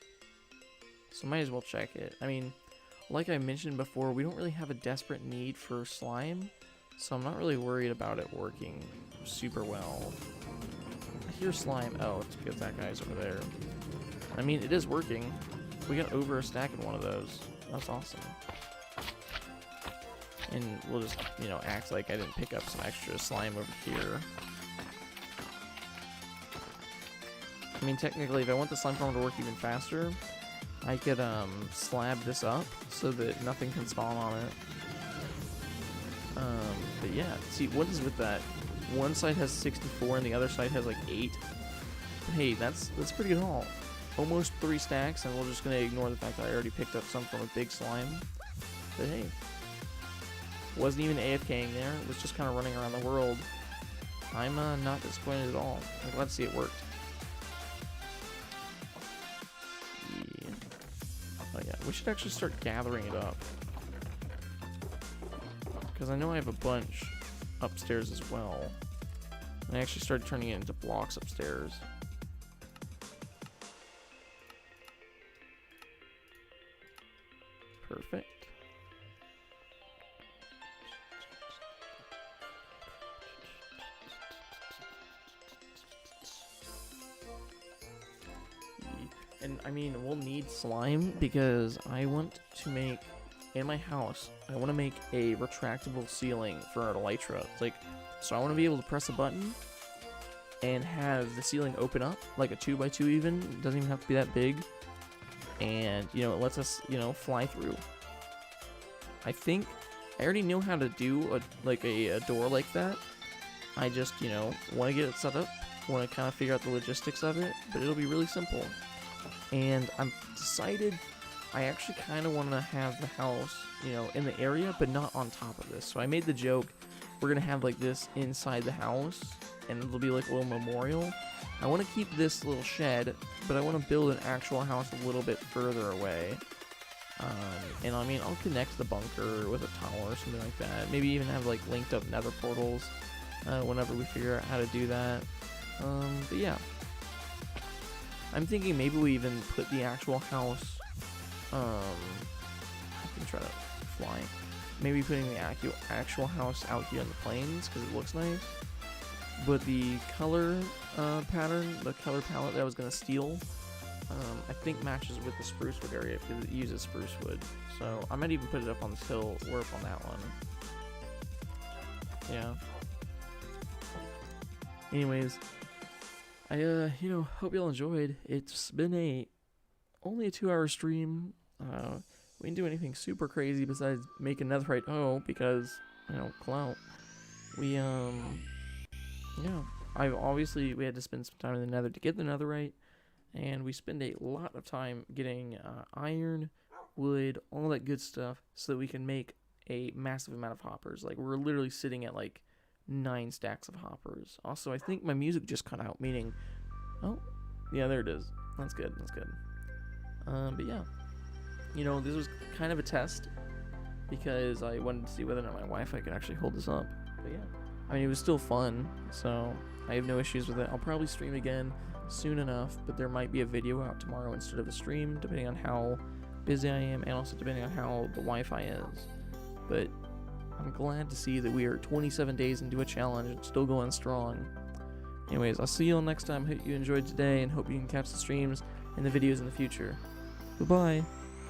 Speaker 1: So might as well check it. I mean, like I mentioned before, we don't really have a desperate need for slime, so I'm not really worried about it working super well. I hear slime. Oh, it's because that guy's over there. I mean, it is working. We got over a stack in one of those. That's awesome. And we'll just, you know, act like I didn't pick up some extra slime over here. I mean, technically, if I want the slime farm to work even faster, I could slab this up so that nothing can spawn on it. But yeah, see, what is with that? One side has 64 and the other side has like 8. But hey, that's pretty good haul. Almost 3 stacks, and we're just gonna ignore the fact that I already picked up some from a big slime. But hey, wasn't even AFKing there. It was just kind of running around the world. I'm not disappointed at all. I'm glad to see it worked. Yeah. Oh yeah, we should actually start gathering it up. Because I know I have a bunch upstairs as well. And I actually started turning it into blocks upstairs. Perfect. And I mean, we'll need slime because I want to make, in my house, I want to make a retractable ceiling for our elytra. It's like, so I want to be able to press a button and have the ceiling open up, like a 2x2 even. It doesn't even have to be that big. And, you know, it lets us, you know, fly through. I think I already know how to do a door like that. I just, you know, want to get it set up, want to kind of figure out the logistics of it, but it'll be really simple. And I'm decided I actually kind of want to have the house, you know, in the area, but not on top of this. So I made the joke, we're going to have like this inside the house, and it'll be like a little memorial. I want to keep this little shed, but I want to build an actual house a little bit further away. And I mean, I'll connect the bunker with a tower or something like that. Maybe even have like linked up nether portals whenever we figure out how to do that. But yeah. I'm thinking maybe we even put the actual house, I can try to fly. Maybe putting the actual house out here in the plains because it looks nice. But the color pattern, the color palette that I was going to steal, I think matches with the spruce wood area because it uses spruce wood. So I might even put it up on this hill or up on that one. Yeah. Anyways, I you know, hope y'all enjoyed. It's been only a 2-hour stream. We didn't do anything super crazy besides make a netherite O because, you know, clout. We yeah, we had to spend some time in the nether to get the netherite, and we spend a lot of time getting iron, wood, all that good stuff so that we can make a massive amount of hoppers. Like, we're literally sitting at like 9 stacks of hoppers. Also, I think my music just cut out, meaning, oh, yeah, there it is. That's good, that's good. But yeah, you know, this was kind of a test because I wanted to see whether or not my Wi-Fi could actually hold this up. But yeah, I mean, it was still fun, so I have no issues with it. I'll probably stream again soon enough, but there might be a video out tomorrow instead of a stream, depending on how busy I am and also depending on how the Wi-Fi is. But I'm glad to see that we are 27 days into a challenge and still going strong. Anyways, I'll see you all next time. Hope you enjoyed today and hope you can catch the streams and the videos in the future. Goodbye.